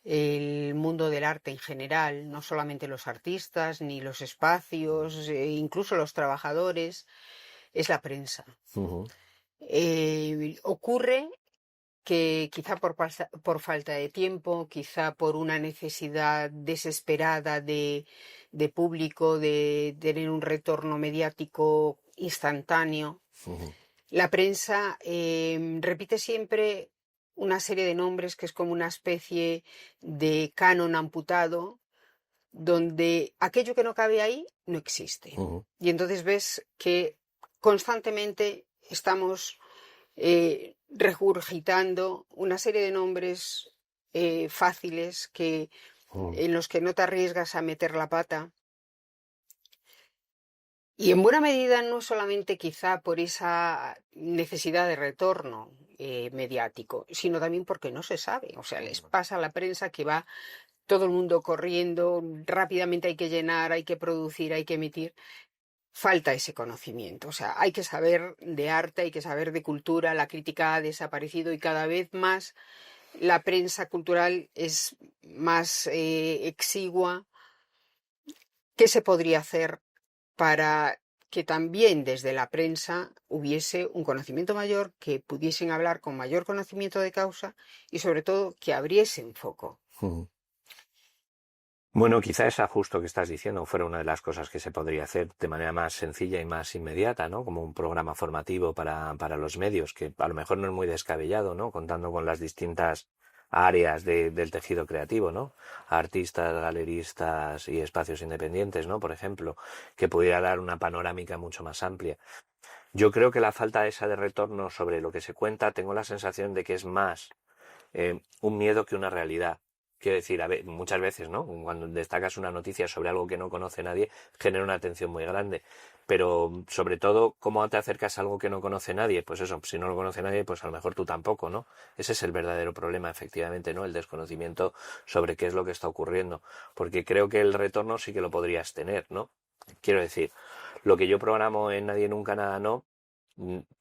el mundo del arte en general, no solamente los artistas, ni los espacios, incluso los trabajadores, es la prensa. Uh-huh. ocurre que quizá por falta de tiempo, quizá por una necesidad desesperada de público, de tener un retorno mediático instantáneo, la prensa repite siempre una serie de nombres que es como una especie de canon amputado, donde aquello que no cabe ahí no existe. Y entonces ves que constantemente estamos regurgitando una serie de nombres fáciles en los que no te arriesgas a meter la pata. Y en buena medida no solamente quizá por esa necesidad de retorno mediático, sino también porque no se sabe. O sea, les pasa a la prensa que va todo el mundo corriendo, rápidamente hay que llenar, hay que producir, hay que emitir. Falta ese conocimiento, o sea, hay que saber de arte, hay que saber de cultura, la crítica ha desaparecido y cada vez más la prensa cultural es más exigua. ¿Qué se podría hacer para que también desde la prensa hubiese un conocimiento mayor, que pudiesen hablar con mayor conocimiento de causa y sobre todo que abriesen foco? Bueno, quizá ese ajuste que estás diciendo fuera una de las cosas que se podría hacer de manera más sencilla y más inmediata, ¿no? Como un programa formativo para los medios, que a lo mejor no es muy descabellado, ¿no? Contando con las distintas áreas del tejido creativo, ¿no? Artistas, galeristas y espacios independientes, ¿no? Por ejemplo, que pudiera dar una panorámica mucho más amplia. Yo creo que la falta esa de retorno sobre lo que se cuenta, tengo la sensación de que es más un miedo que una realidad. Quiero decir, muchas veces, ¿no? Cuando destacas una noticia sobre algo que no conoce nadie, genera una atención muy grande. Pero, sobre todo, ¿cómo te acercas a algo que no conoce nadie? Pues eso, si no lo conoce nadie, pues a lo mejor tú tampoco, ¿no? Ese es el verdadero problema, efectivamente, ¿no? El desconocimiento sobre qué es lo que está ocurriendo. Porque creo que el retorno sí que lo podrías tener, ¿no? Quiero decir, lo que yo programo en Nadie Nunca Nada No,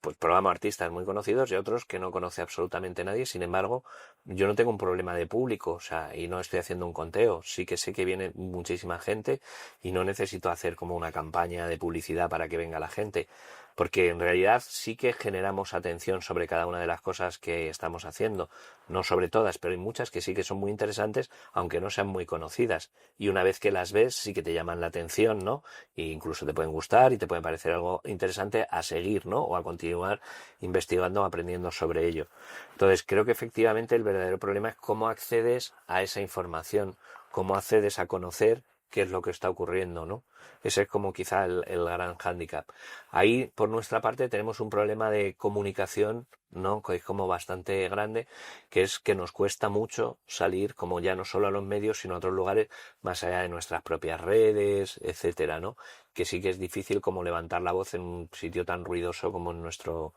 pues programo artistas muy conocidos y otros que no conoce absolutamente nadie. Sin embargo, yo no tengo un problema de público, o sea, y no estoy haciendo un conteo. Sí que sé que viene muchísima gente y no necesito hacer como una campaña de publicidad para que venga la gente, porque en realidad sí que generamos atención sobre cada una de las cosas que estamos haciendo, no sobre todas, pero hay muchas que sí que son muy interesantes, aunque no sean muy conocidas, y una vez que las ves sí que te llaman la atención, ¿no? E incluso te pueden gustar y te pueden parecer algo interesante a seguir, ¿no? O a continuar investigando o aprendiendo sobre ello. Entonces creo que efectivamente el verdadero problema es cómo accedes a esa información, cómo accedes a conocer qué es lo que está ocurriendo, ¿no? Ese es como quizá el gran hándicap. Ahí, por nuestra parte, tenemos un problema de comunicación, ¿no? Que es como bastante grande, que es que nos cuesta mucho salir, como ya no solo a los medios, sino a otros lugares, más allá de nuestras propias redes, etcétera, ¿no? Que sí que es difícil como levantar la voz en un sitio tan ruidoso como en nuestro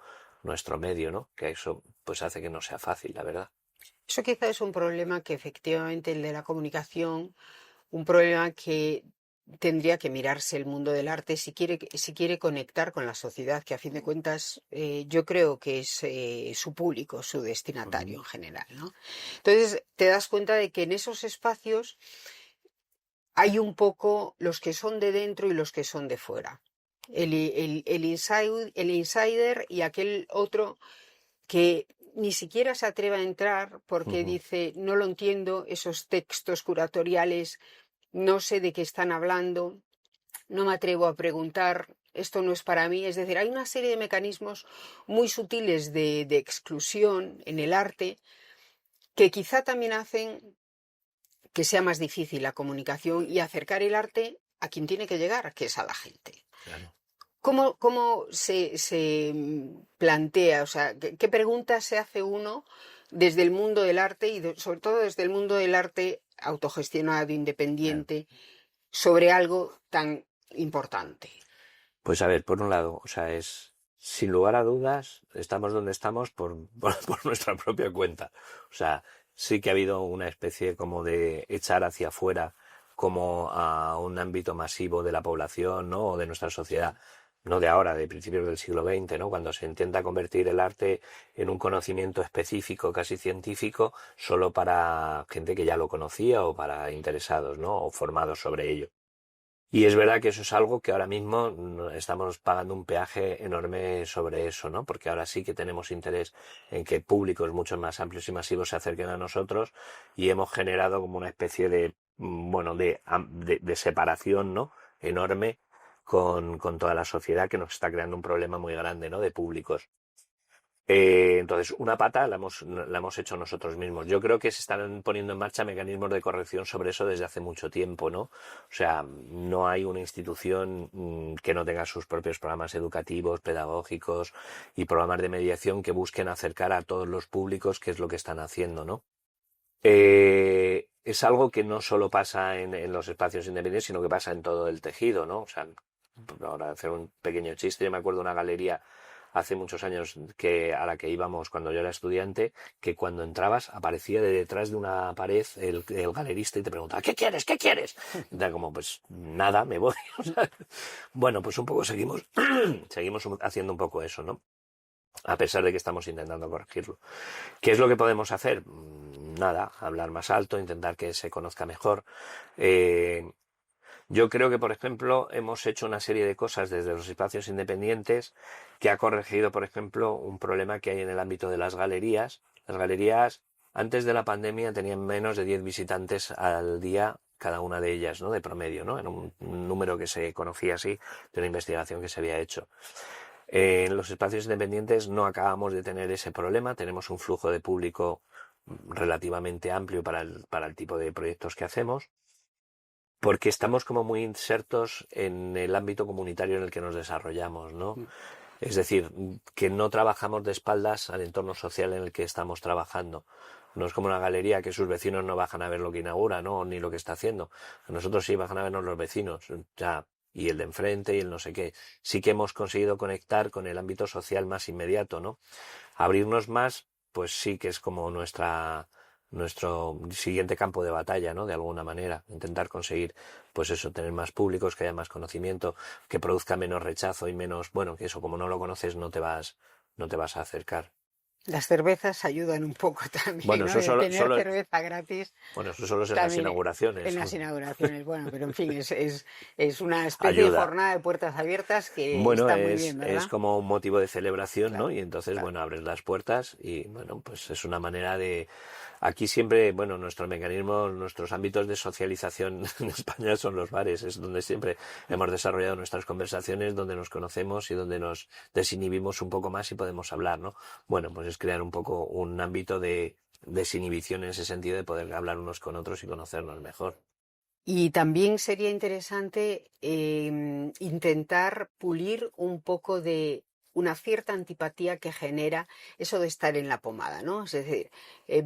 medio, ¿no? Que eso pues hace que no sea fácil, la verdad. Eso quizá es un problema que efectivamente el de la comunicación, un problema que tendría que mirarse el mundo del arte si quiere conectar con la sociedad, que a fin de cuentas yo creo que es su público, su destinatario en general, ¿no? Entonces te das cuenta de que en esos espacios hay un poco los que son de dentro y los que son de fuera. El insider y aquel otro que ni siquiera se atreve a entrar porque dice, no lo entiendo, esos textos curatoriales, no sé de qué están hablando, no me atrevo a preguntar, esto no es para mí. Es decir, hay una serie de mecanismos muy sutiles de exclusión en el arte que quizá también hacen que sea más difícil la comunicación y acercar el arte a quien tiene que llegar, que es a la gente. Claro. ¿Cómo se plantea? O sea, ¿qué preguntas se hace uno desde el mundo del arte y sobre todo desde el mundo del arte autogestionado, independiente, sobre algo tan importante? Pues a ver, por un lado, o sea, es sin lugar a dudas, estamos donde estamos por nuestra propia cuenta. O sea, sí que ha habido una especie como de echar hacia afuera como a un ámbito masivo de la población, ¿no? O de nuestra sociedad, no de ahora, de principios del siglo XX, ¿no? Cuando se intenta convertir el arte en un conocimiento específico, casi científico, solo para gente que ya lo conocía o para interesados, ¿no? O formados sobre ello. Y es verdad que eso es algo que ahora mismo estamos pagando un peaje enorme sobre eso, ¿no? Porque ahora sí que tenemos interés en que públicos mucho más amplios y masivos se acerquen a nosotros y hemos generado como una especie de, bueno, de separación, ¿no? Enorme con toda la sociedad que nos está creando un problema muy grande, ¿no? De públicos. Entonces, una pata la hemos hecho nosotros mismos. Yo creo que se están poniendo en marcha mecanismos de corrección sobre eso desde hace mucho tiempo, ¿no? O sea, no hay una institución que no tenga sus propios programas educativos, pedagógicos y programas de mediación que busquen acercar a todos los públicos qué es lo que están haciendo, ¿no? Es algo que no solo pasa en los espacios independientes, sino que pasa en todo el tejido, ¿no? O sea, ahora hacer un pequeño chiste, yo me acuerdo de una galería hace muchos años a la que íbamos cuando yo era estudiante, que cuando entrabas aparecía de detrás de una pared el galerista y te preguntaba, ¿qué quieres? ¿Qué quieres? Y era como, pues nada, me voy. O sea, bueno, pues un poco seguimos haciendo un poco eso, ¿no? A pesar de que estamos intentando corregirlo. ¿Qué es lo que podemos hacer? Nada, hablar más alto, intentar que se conozca mejor. Yo creo que, por ejemplo, hemos hecho una serie de cosas desde los espacios independientes que ha corregido, por ejemplo, un problema que hay en el ámbito de las galerías. Las galerías, antes de la pandemia, tenían menos de 10 visitantes al día cada una de ellas, ¿no? De promedio, ¿no? Era un número que se conocía así de una investigación que se había hecho. En los espacios independientes no acabamos de tener ese problema, tenemos un flujo de público relativamente amplio para el tipo de proyectos que hacemos, porque estamos como muy insertos en el ámbito comunitario en el que nos desarrollamos, ¿no? Es decir, que no trabajamos de espaldas al entorno social en el que estamos trabajando. No es como una galería que sus vecinos no bajan a ver lo que inaugura, ¿no? Ni lo que está haciendo. A nosotros sí bajan a vernos los vecinos, ya, y el de enfrente y el no sé qué. Sí que hemos conseguido conectar con el ámbito social más inmediato, ¿no? Abrirnos más, pues sí que es como nuestro siguiente campo de batalla, ¿no? De alguna manera, intentar conseguir, pues eso, tener más públicos, que haya más conocimiento, que produzca menos rechazo y menos, bueno, que eso, como no lo conoces, no te vas a acercar. Las cervezas ayudan un poco también, Bueno, ¿no? eso De solo, tener solo, cerveza gratis bueno, eso solo es en las también en inauguraciones. las inauguraciones. Bueno, pero en fin, es una especie de Ayuda. jornada de puertas abiertas que Bueno, está muy bien, es ¿verdad? como un motivo de celebración, ¿no? Claro, Y entonces, claro. bueno, abres las puertas y, bueno, pues es una manera de... Aquí siempre, bueno, nuestro mecanismo, nuestros ámbitos de socialización en España son los bares, es donde siempre hemos desarrollado nuestras conversaciones, donde nos conocemos y donde nos desinhibimos un poco más y podemos hablar, ¿no? Bueno, pues es crear un poco un ámbito de desinhibición en ese sentido de poder hablar unos con otros y conocernos mejor. Y también sería interesante intentar pulir un poco de una cierta antipatía que genera eso de estar en la pomada, ¿no? Es decir,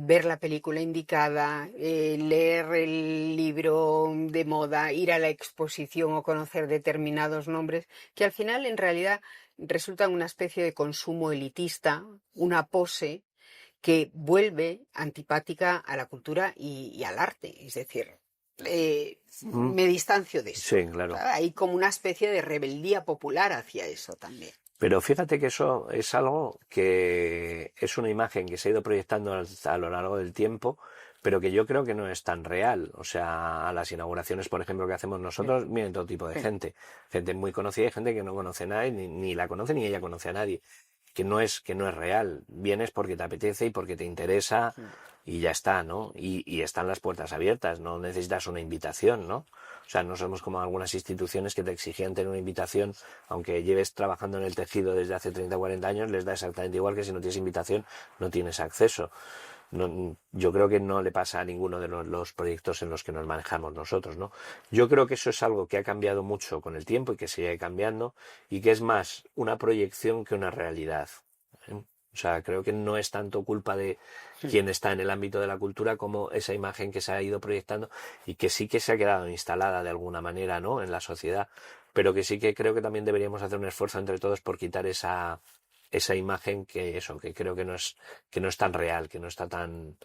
ver la película indicada, leer el libro de moda, ir a la exposición o conocer determinados nombres, que al final en realidad resultan una especie de consumo elitista, una pose que vuelve antipática a la cultura y al arte. Es decir, Mm, me distancio de eso. sí, claro. Hay como una especie de rebeldía popular hacia eso también. Pero fíjate que eso es algo que es una imagen que se ha ido proyectando a lo largo del tiempo, pero que yo creo que no es tan real. O sea, a las inauguraciones, por ejemplo, que hacemos Sí, nosotros, viene todo tipo de sí. gente. Gente muy conocida y gente que no conoce a nadie, ni la conoce ni ella conoce a nadie. Que no es real. Vienes porque te apetece y porque te interesa y ya está, ¿no? Y están las puertas abiertas, no necesitas una invitación, ¿no? O sea, no somos como algunas instituciones que te exigían tener una invitación, aunque lleves trabajando en el tejido desde hace 30 o 40 años, les da exactamente igual que si no tienes invitación no tienes acceso. No, yo creo que no le pasa a ninguno de los proyectos en los que nos manejamos nosotros, ¿no? Yo creo que eso es algo que ha cambiado mucho con el tiempo y que sigue cambiando y que es más una proyección que una realidad, ¿eh? O sea, creo que no es tanto culpa de quien está en el ámbito de la cultura como esa imagen que se ha ido proyectando y que sí que se ha quedado instalada de alguna manera, ¿no? En la sociedad, pero que sí que creo que también deberíamos hacer un esfuerzo entre todos por quitar esa imagen que creo que no es tan real, que no está tan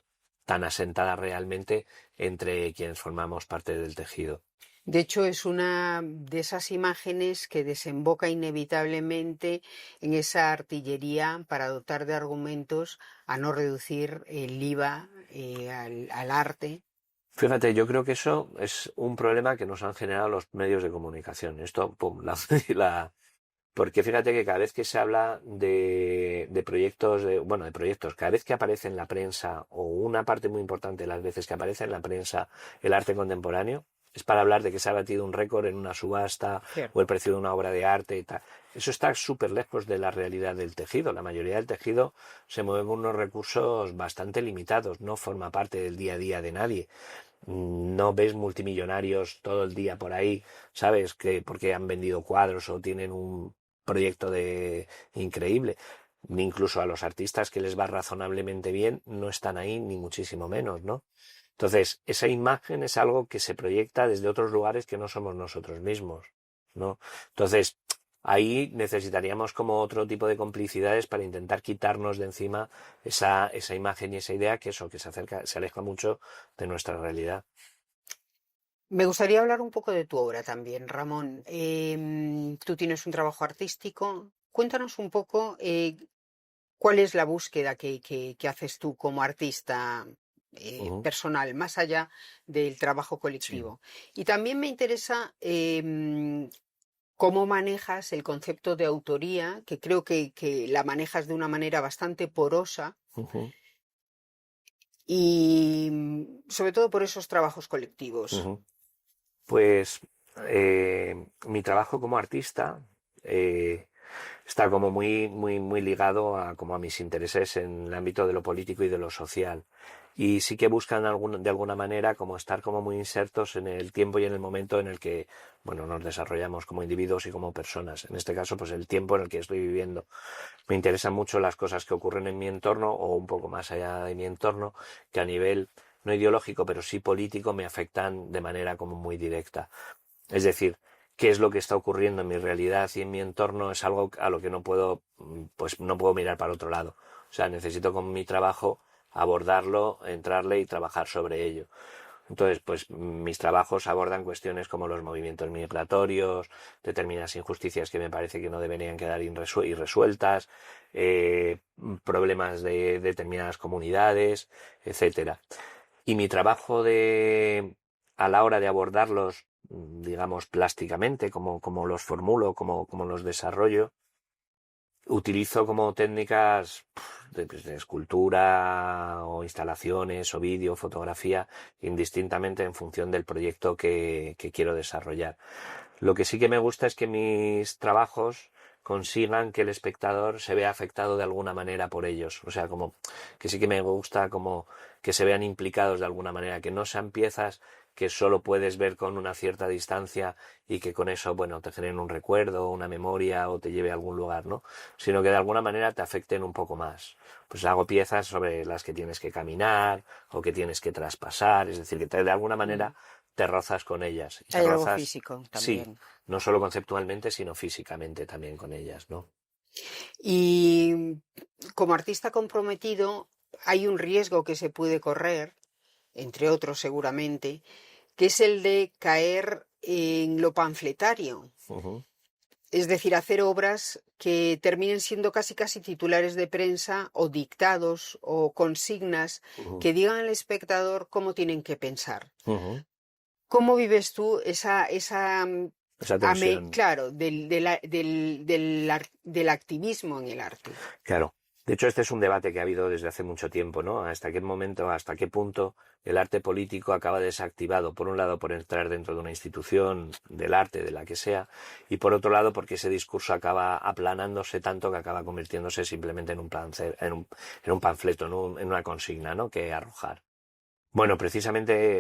asentada realmente entre quienes formamos parte del tejido. De hecho, es una de esas imágenes que desemboca inevitablemente en esa artillería para dotar de argumentos a no reducir el IVA al arte, Fíjate, yo creo que eso es un problema que nos han generado los medios de comunicación. Esto, pum, porque fíjate que cada vez que se habla de proyectos, de proyectos, cada vez que aparece en la prensa, o una parte muy importante de las veces que aparece en la prensa el arte contemporáneo, es para hablar de que se ha batido un récord en una subasta o el Cierto. precio de una obra de arte y tal. Eso está súper lejos de la realidad del tejido. La mayoría del tejido se mueve con unos recursos bastante limitados, no forma parte del día a día de nadie. No ves multimillonarios todo el día por ahí, ¿sabes? Que porque han vendido cuadros o tienen un proyecto de increíble. Ni incluso a los artistas que les va razonablemente bien no están ahí, ni muchísimo menos, ¿no? Entonces, esa imagen es algo que se proyecta desde otros lugares que no somos nosotros mismos, ¿no? Entonces, ahí necesitaríamos como otro tipo de complicidades para intentar quitarnos de encima esa imagen y esa idea que eso, que se aleja mucho de nuestra realidad. Me gustaría hablar un poco de tu obra también, Ramón. Tú tienes un trabajo artístico. Cuéntanos un poco cuál es la búsqueda que haces tú como artista Ujú. personal, más allá del trabajo Sí. colectivo. Y también me interesa cómo manejas el concepto de autoría, que creo que la manejas de una manera bastante porosa Ujú, y sobre todo por esos trabajos colectivos. ujú. Pues mi trabajo como artista eh, está como muy ligado a, como a mis intereses en el ámbito de lo político y de lo social. Y sí que buscan de alguna manera como estar como muy insertos en el tiempo y en el momento en el que, bueno, nos desarrollamos como individuos y como personas. En este caso, pues el tiempo en el que estoy viviendo. Me interesan mucho las cosas que ocurren en mi entorno o un poco más allá de mi entorno, que a nivel no ideológico, pero sí político, me afectan de manera como muy directa. Es decir, qué es lo que está ocurriendo en mi realidad y en mi entorno es algo a lo que no puedo, pues no puedo mirar para otro lado. O sea, necesito con mi trabajo abordarlo, entrarle y trabajar sobre ello. Entonces, pues mis trabajos abordan cuestiones como los movimientos migratorios, determinadas injusticias que me parece que no deberían quedar irresueltas, problemas de determinadas comunidades, etcétera. Y mi trabajo a la hora de abordarlos, digamos, plásticamente, como los formulo, como los desarrollo, utilizo como técnicas pues, de escultura o instalaciones o vídeo, fotografía, indistintamente en función del proyecto que quiero desarrollar. Lo que sí que me gusta es que mis trabajos consigan que el espectador se vea afectado de alguna manera por ellos. O sea, como que sí que me gusta como que se vean implicados de alguna manera, que no sean piezas que solo puedes ver con una cierta distancia y que con eso, bueno, te generen un recuerdo, una memoria o te lleve a algún lugar, ¿no? Sino que de alguna manera te afecten un poco más. Pues hago piezas sobre las que tienes que caminar o que tienes que traspasar, es decir, que de alguna manera Mm. te rozas con ellas. Y te Hay algo rozas, físico sí, también. no solo conceptualmente, sino físicamente también con ellas, ¿no? Y como artista comprometido, hay un riesgo que se puede correr, entre otros seguramente, que es el de caer en lo panfletario. Ujú, Es decir, hacer obras que terminen siendo casi casi titulares de prensa o dictados o consignas ujú, que digan al espectador cómo tienen que pensar. ujú. ¿Cómo vives tú Esa tensión. claro, del activismo en el arte? Claro. De hecho, este es un debate que ha habido desde hace mucho tiempo, ¿no? Hasta qué momento, hasta qué punto el arte político acaba desactivado, por un lado, por entrar dentro de una institución del arte, de la que sea, y por otro lado, porque ese discurso acaba aplanándose tanto que acaba convirtiéndose simplemente en un panfleto, en una consigna, ¿no? Que arrojar. Bueno, precisamente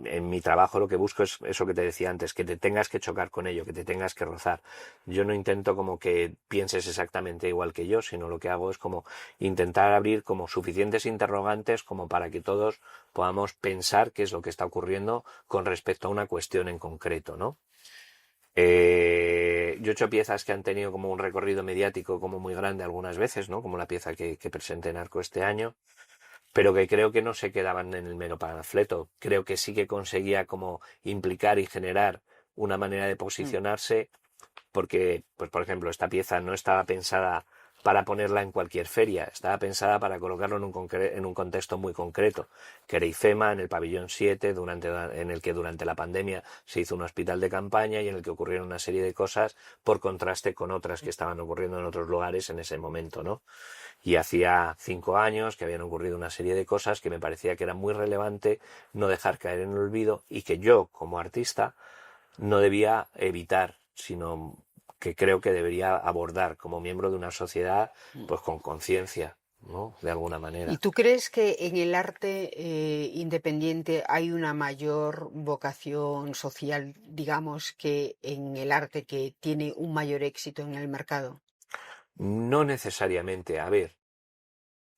en mi trabajo lo que busco es eso que te decía antes, que te tengas que chocar con ello, que te tengas que rozar. Yo no intento como que pienses exactamente igual que yo, sino lo que hago es como intentar abrir como suficientes interrogantes como para que todos podamos pensar qué es lo que está ocurriendo con respecto a una cuestión en concreto, ¿no? Yo he hecho piezas que han tenido como un recorrido mediático como muy grande algunas veces, ¿no? Como la pieza que presenté en Arco este año, pero que creo que no se quedaban en el mero panfleto. Creo que sí que conseguía como implicar y generar una manera de Mm. posicionarse, porque, pues por ejemplo, esta pieza no estaba pensada para ponerla en cualquier feria, estaba pensada para colocarlo en un contexto muy concreto, que era IFEMA, en el pabellón 7, en el que durante la pandemia se hizo un hospital de campaña y en el que ocurrieron una serie de cosas por contraste con otras que estaban ocurriendo en otros lugares en ese momento, ¿no? Y hacía 5 años que habían ocurrido una serie de cosas que me parecía que era muy relevante no dejar caer en el olvido y que yo, como artista, no debía evitar, sino que creo que debería abordar como miembro de una sociedad, pues con conciencia, ¿no? De alguna ¿Y manera. tú crees que en el arte independiente hay una mayor vocación social, digamos, que en el arte que tiene un mayor éxito en el mercado? No necesariamente. A ver,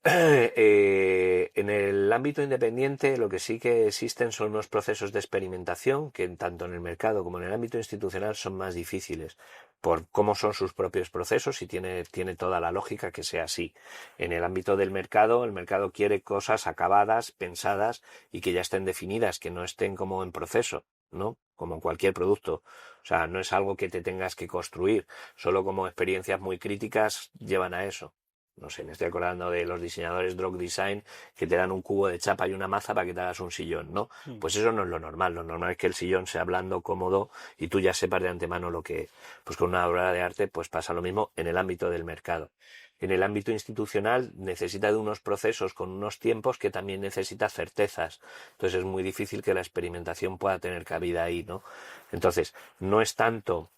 en el ámbito independiente lo que sí que existen son unos procesos de experimentación que tanto en el mercado como en el ámbito institucional son más difíciles por cómo son sus propios procesos y tiene toda la lógica que sea así. En el ámbito del mercado, el mercado quiere cosas acabadas, pensadas y que ya estén definidas, que no estén como en proceso, ¿no? Como cualquier producto. O sea, no es algo que te tengas que construir, solo como experiencias muy críticas llevan a eso. No sé, me estoy acordando de los diseñadores Drog Design que te dan un cubo de chapa y una maza para que te hagas un sillón, ¿no? Pues eso no es lo normal. Lo normal es que el sillón sea blando, cómodo y tú ya sepas de antemano lo que... Pues con una obra de arte pues pasa lo mismo en el ámbito del mercado. En el ámbito institucional necesita de unos procesos con unos tiempos que también necesita certezas. Entonces es muy difícil que la experimentación pueda tener cabida ahí, ¿no? Entonces, no es tanto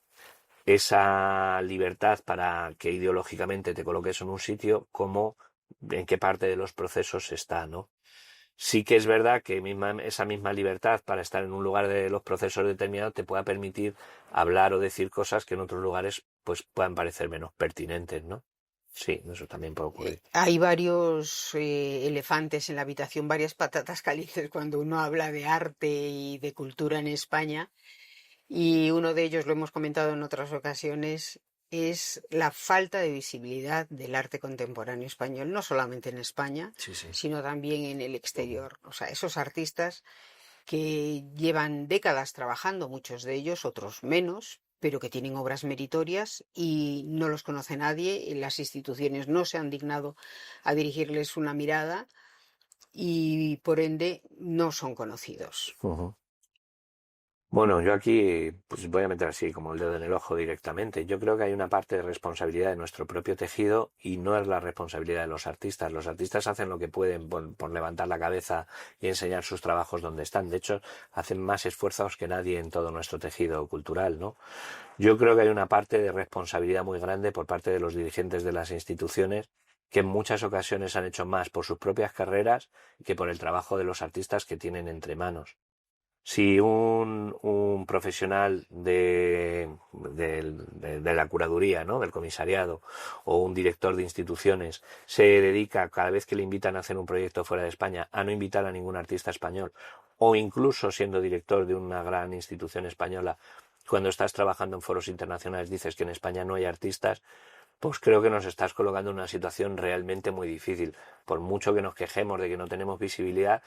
esa libertad para que ideológicamente te coloques en un sitio como en qué parte de los procesos está, ¿no? Sí que es verdad que esa misma libertad para estar en un lugar de los procesos determinados te pueda permitir hablar o decir cosas que en otros lugares pues puedan parecer menos pertinentes, ¿no? Sí, eso también puede ocurrir. Hay varios elefantes en la habitación, varias patatas calientes cuando uno habla de arte y de cultura en España. Y uno de ellos, lo hemos comentado en otras ocasiones, es la falta de visibilidad del arte contemporáneo español, no solamente en España, Sí, sí. sino también en el exterior. O sea, esos artistas que llevan décadas trabajando, muchos de ellos, otros menos, pero que tienen obras meritorias y no los conoce nadie, las instituciones no se han dignado a dirigirles una mirada y por ende no son conocidos. Ujú. Bueno, yo aquí pues voy a meter así como el dedo en el ojo directamente. Yo creo que hay una parte de responsabilidad de nuestro propio tejido y no es la responsabilidad de los artistas. Los artistas hacen lo que pueden por levantar la cabeza y enseñar sus trabajos donde están. De hecho, hacen más esfuerzos que nadie en todo nuestro tejido cultural, ¿no? Yo creo que hay una parte de responsabilidad muy grande por parte de los dirigentes de las instituciones que en muchas ocasiones han hecho más por sus propias carreras que por el trabajo de los artistas que tienen entre manos. Si un profesional de la curaduría, ¿no? Del comisariado o un director de instituciones se dedica cada vez que le invitan a hacer un proyecto fuera de España a no invitar a ningún artista español o incluso siendo director de una gran institución española, cuando estás trabajando en foros internacionales dices que en España no hay artistas, pues creo que nos estás colocando en una situación realmente muy difícil. Por mucho que nos quejemos de que no tenemos visibilidad,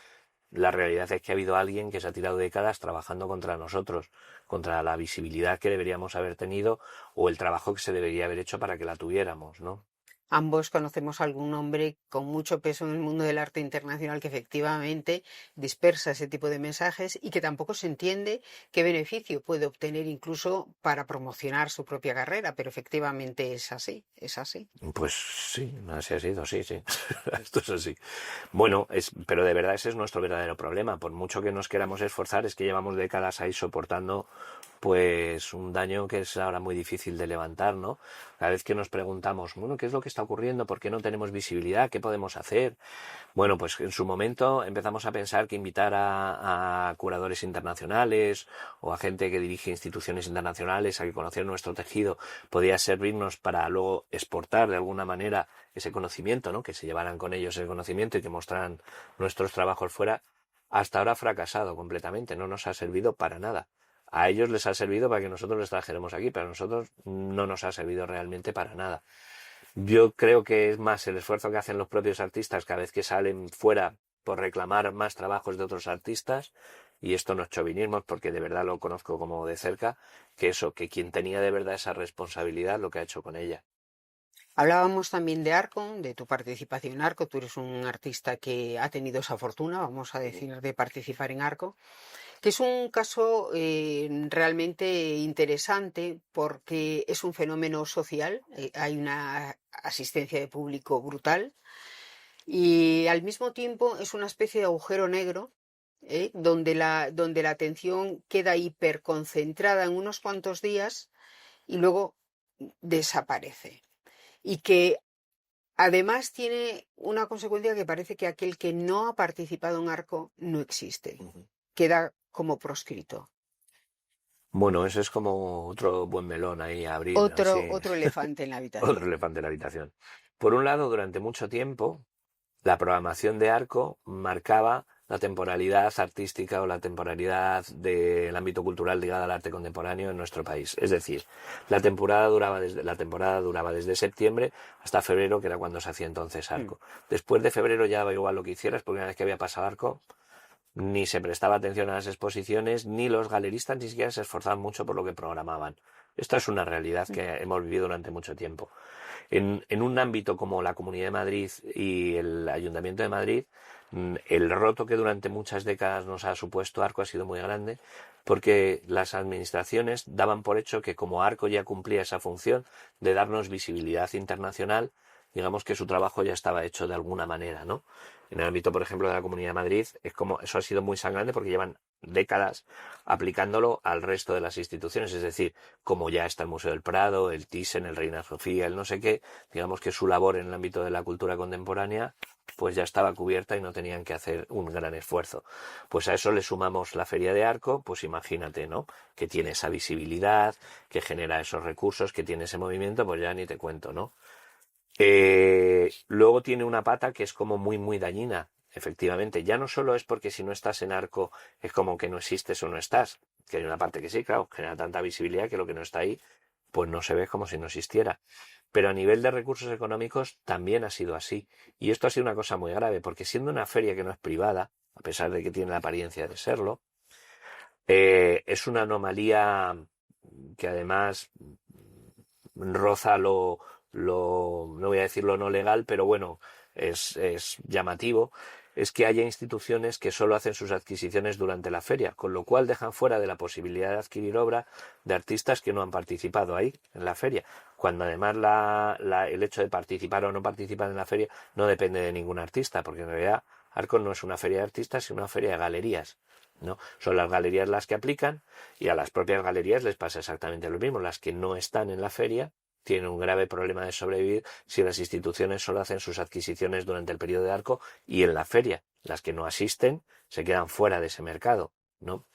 la realidad es que ha habido alguien que se ha tirado décadas trabajando contra nosotros, contra la visibilidad que deberíamos haber tenido o el trabajo que se debería haber hecho para que la tuviéramos, ¿no? Ambos conocemos algún hombre con mucho peso en el mundo del arte internacional que efectivamente dispersa ese tipo de mensajes y que tampoco se entiende qué beneficio puede obtener incluso para promocionar su propia carrera, pero efectivamente es así, es así. Pues sí, así ha sido, sí, sí. Esto es así. Bueno, pero de verdad ese es nuestro verdadero problema. Por mucho que nos queramos esforzar, es que llevamos décadas ahí soportando pues un daño que es ahora muy difícil de levantar, ¿no? Cada vez que nos preguntamos, bueno, ¿qué es lo que está ocurriendo? ¿Por qué no tenemos visibilidad? ¿Qué podemos hacer? Bueno, pues en su momento empezamos a pensar que invitar a curadores internacionales o a gente que dirige instituciones internacionales a que conocieran nuestro tejido podía servirnos para luego exportar de alguna manera ese conocimiento, ¿no? Que se llevaran con ellos ese conocimiento y que mostraran nuestros trabajos fuera. Hasta ahora ha fracasado completamente, no nos ha servido para nada. A ellos les ha servido para que nosotros les trajéramos aquí, pero a nosotros no nos ha servido realmente para nada. Yo creo que es más el esfuerzo que hacen los propios artistas cada vez que salen fuera por reclamar más trabajos de otros artistas, y esto no es chauvinismo porque de verdad lo conozco como de cerca, que eso, que quien tenía de verdad esa responsabilidad lo que ha hecho con ella. Hablábamos también de Arco, de tu participación en Arco. Tú eres un artista que ha tenido esa fortuna, vamos a decir, de participar en Arco, que es un caso realmente interesante porque es un fenómeno social, hay una asistencia de público brutal y al mismo tiempo es una especie de agujero negro, donde la atención queda hiperconcentrada en unos cuantos días y luego desaparece. Y que además tiene una consecuencia que parece que aquel que no ha participado en Arco no existe, queda como proscrito. Bueno, eso es como otro buen melón ahí a abrir, así, Otro elefante en la otro habitación. elefante en la habitación. Por un lado, durante mucho tiempo, la programación de Arco marcaba la temporalidad artística o la temporalidad del ámbito cultural ligada al arte contemporáneo en nuestro país. Es decir, la temporada duraba desde septiembre hasta febrero, que era cuando se hacía entonces Arco. Después de febrero ya daba igual lo que hicieras, porque una vez que había pasado Arco, ni se prestaba atención a las exposiciones, ni los galeristas ni siquiera se esforzaban mucho por lo que programaban. Esta es una realidad que hemos vivido durante mucho tiempo. En un ámbito como la Comunidad de Madrid y el Ayuntamiento de Madrid, el roto que durante muchas décadas nos ha supuesto Arco ha sido muy grande, porque las administraciones daban por hecho que como Arco ya cumplía esa función de darnos visibilidad internacional, digamos que su trabajo ya estaba hecho de alguna manera, ¿no? En el ámbito, por ejemplo, de la Comunidad de Madrid, es como eso ha sido muy sangrante porque llevan décadas aplicándolo al resto de las instituciones, es decir, como ya está el Museo del Prado, el Thyssen, el Reina Sofía, el no sé qué, digamos que su labor en el ámbito de la cultura contemporánea pues ya estaba cubierta y no tenían que hacer un gran esfuerzo. Pues a eso le sumamos la Feria de Arco, pues imagínate, ¿no? Que tiene esa visibilidad, que genera esos recursos, que tiene ese movimiento, pues ya ni te cuento, ¿no? Luego tiene una pata que es como muy, muy dañina. Efectivamente, ya no solo es porque si no estás en Arco es como que no existes o no estás, que hay una parte que sí, claro, genera tanta visibilidad que lo que no está ahí, pues no se ve como si no existiera. Pero a nivel de recursos económicos también ha sido así. Y esto ha sido una cosa muy grave, porque siendo una feria que no es privada, a pesar de que tiene la apariencia de serlo, es una anomalía que además roza no voy a decir lo no legal, pero bueno, es llamativo, es que haya instituciones que solo hacen sus adquisiciones durante la feria, con lo cual dejan fuera de la posibilidad de adquirir obra de artistas que no han participado ahí, en la feria, cuando además el hecho de participar o no participar en la feria no depende de ningún artista, porque en realidad Arco no es una feria de artistas, sino una feria de galerías, ¿no? Son las galerías las que aplican y a las propias galerías les pasa exactamente lo mismo. Las que no están en la feria tienen un grave problema de sobrevivir si las instituciones solo hacen sus adquisiciones durante el periodo de Arco y en la feria. Las que no asisten se quedan fuera de ese mercado, ¿no?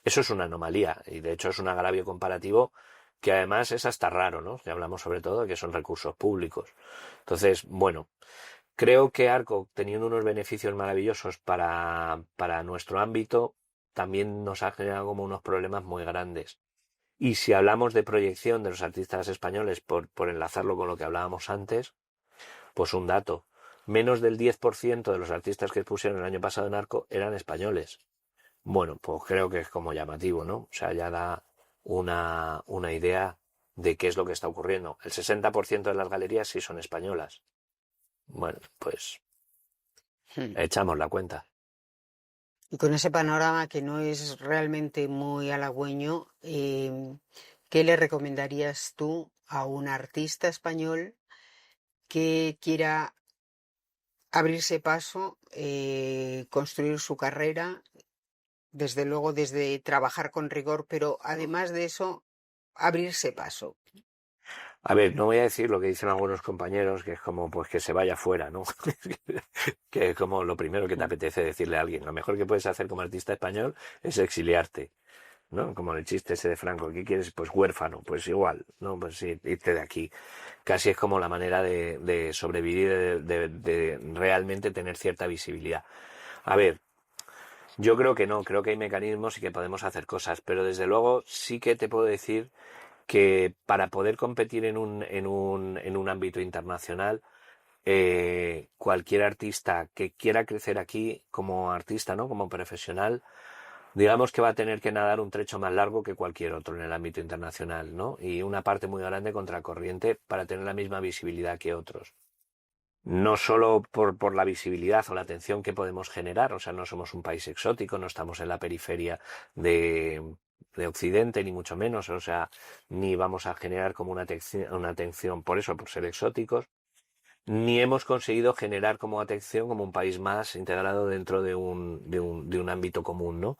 Eso es una anomalía y de hecho es un agravio comparativo que además es hasta raro, ¿no? Que hablamos sobre todo de que son recursos públicos. Entonces, bueno, creo que Arco, teniendo unos beneficios maravillosos para nuestro ámbito, también nos ha generado como unos problemas muy grandes. Y si hablamos de proyección de los artistas españoles, por enlazarlo con lo que hablábamos antes, pues un dato. Menos del 10% de los artistas que expusieron el año pasado en Arco eran españoles. Bueno, pues creo que es como llamativo, ¿no? O sea, ya da una idea de qué es lo que está ocurriendo. El 60% de las galerías sí son españolas. Bueno, pues echamos la cuenta. Y con ese panorama que no es realmente muy halagüeño, ¿qué le recomendarías tú a un artista español que quiera abrirse paso, construir su carrera, desde luego desde trabajar con rigor, pero además de eso, abrirse paso? A ver, no voy a decir lo que dicen algunos compañeros, que es como pues que se vaya fuera, ¿no? Que es como lo primero que te apetece decirle a alguien. Lo mejor que puedes hacer como artista español es exiliarte, ¿no? Como el chiste ese de Franco, ¿qué quieres? Pues huérfano, pues igual, ¿no? Pues sí, irte de aquí. Casi es como la manera de sobrevivir, de realmente tener cierta visibilidad. A ver, yo creo que no, creo que hay mecanismos y que podemos hacer cosas, pero desde luego sí que te puedo decir que para poder competir en un ámbito internacional, cualquier artista que quiera crecer aquí como artista, ¿no? Como profesional, digamos que va a tener que nadar un trecho más largo que cualquier otro en el ámbito internacional, ¿no? Y una parte muy grande contracorriente para tener la misma visibilidad que otros. No solo por la visibilidad o la atención que podemos generar, o sea, no somos un país exótico, no estamos en la periferia de Occidente, ni mucho menos, o sea, ni vamos a generar como una atención por eso, por ser exóticos, ni hemos conseguido generar como atención como un país más integrado dentro de un ámbito común, ¿no?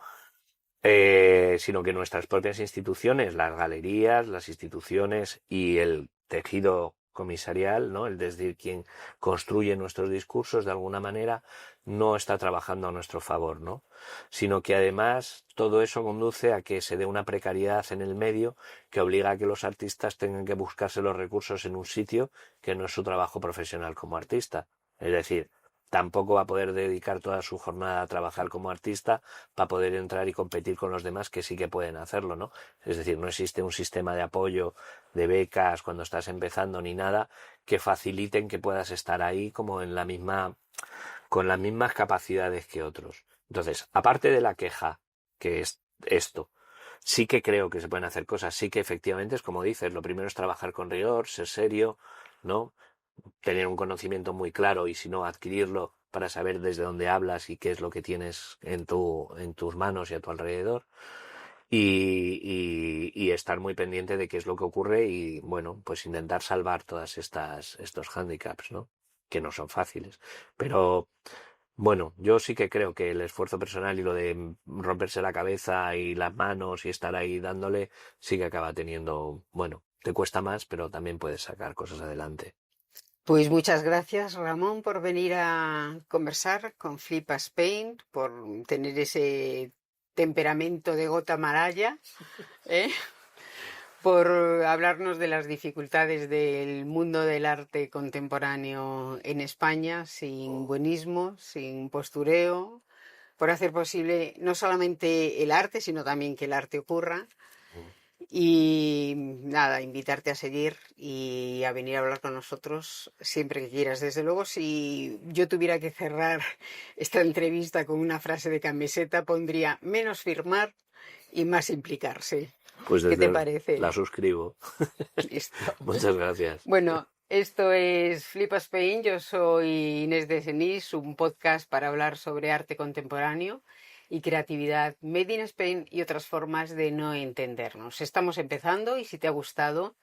Sino que nuestras propias instituciones, las galerías, las instituciones y el tejido comisarial, ¿no? Es decir, quien construye nuestros discursos de alguna manera no está trabajando a nuestro favor, ¿no? Sino que además todo eso conduce a que se dé una precariedad en el medio que obliga a que los artistas tengan que buscarse los recursos en un sitio que no es su trabajo profesional como artista. Es decir, tampoco va a poder dedicar toda su jornada a trabajar como artista para poder entrar y competir con los demás que sí que pueden hacerlo, ¿no? Es decir, no existe un sistema de apoyo, de becas cuando estás empezando ni nada que faciliten que puedas estar ahí como en la misma, con las mismas capacidades que otros. Entonces, aparte de la queja, que es esto, sí que creo que se pueden hacer cosas, sí que efectivamente es como dices, lo primero es trabajar con rigor, ser serio, ¿no? Tener un conocimiento muy claro y si no adquirirlo para saber desde dónde hablas y qué es lo que tienes en tus manos y a tu alrededor y estar muy pendiente de qué es lo que ocurre y bueno, pues intentar salvar todas estos hándicaps, ¿no? Que no son fáciles. Pero bueno, yo sí que creo que el esfuerzo personal y lo de romperse la cabeza y las manos y estar ahí dándole, sí que acaba teniendo, bueno, te cuesta más, pero también puedes sacar cosas adelante. Pues muchas gracias, Ramón, por venir a conversar con Flip Spain, por tener ese temperamento de gota maraya, ¿eh? Por hablarnos de las dificultades del mundo del arte contemporáneo en España, sin buenismo, sin postureo, por hacer posible no solamente el arte, sino también que el arte ocurra. Y nada, invitarte a seguir y a venir a hablar con nosotros siempre que quieras. Desde luego, si yo tuviera que cerrar esta entrevista con una frase de camiseta, pondría menos firmar y más implicarse. Pues ¿Qué te desde parece? la suscribo. Listo. Muchas gracias. Bueno, esto es Flip Spain. Yo soy Inés de Senís, un podcast para hablar sobre arte contemporáneo y creatividad made in Spain y otras formas de no entendernos. Estamos empezando y si te ha gustado,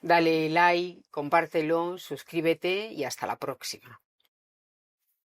dale like, compártelo, suscríbete y hasta la próxima.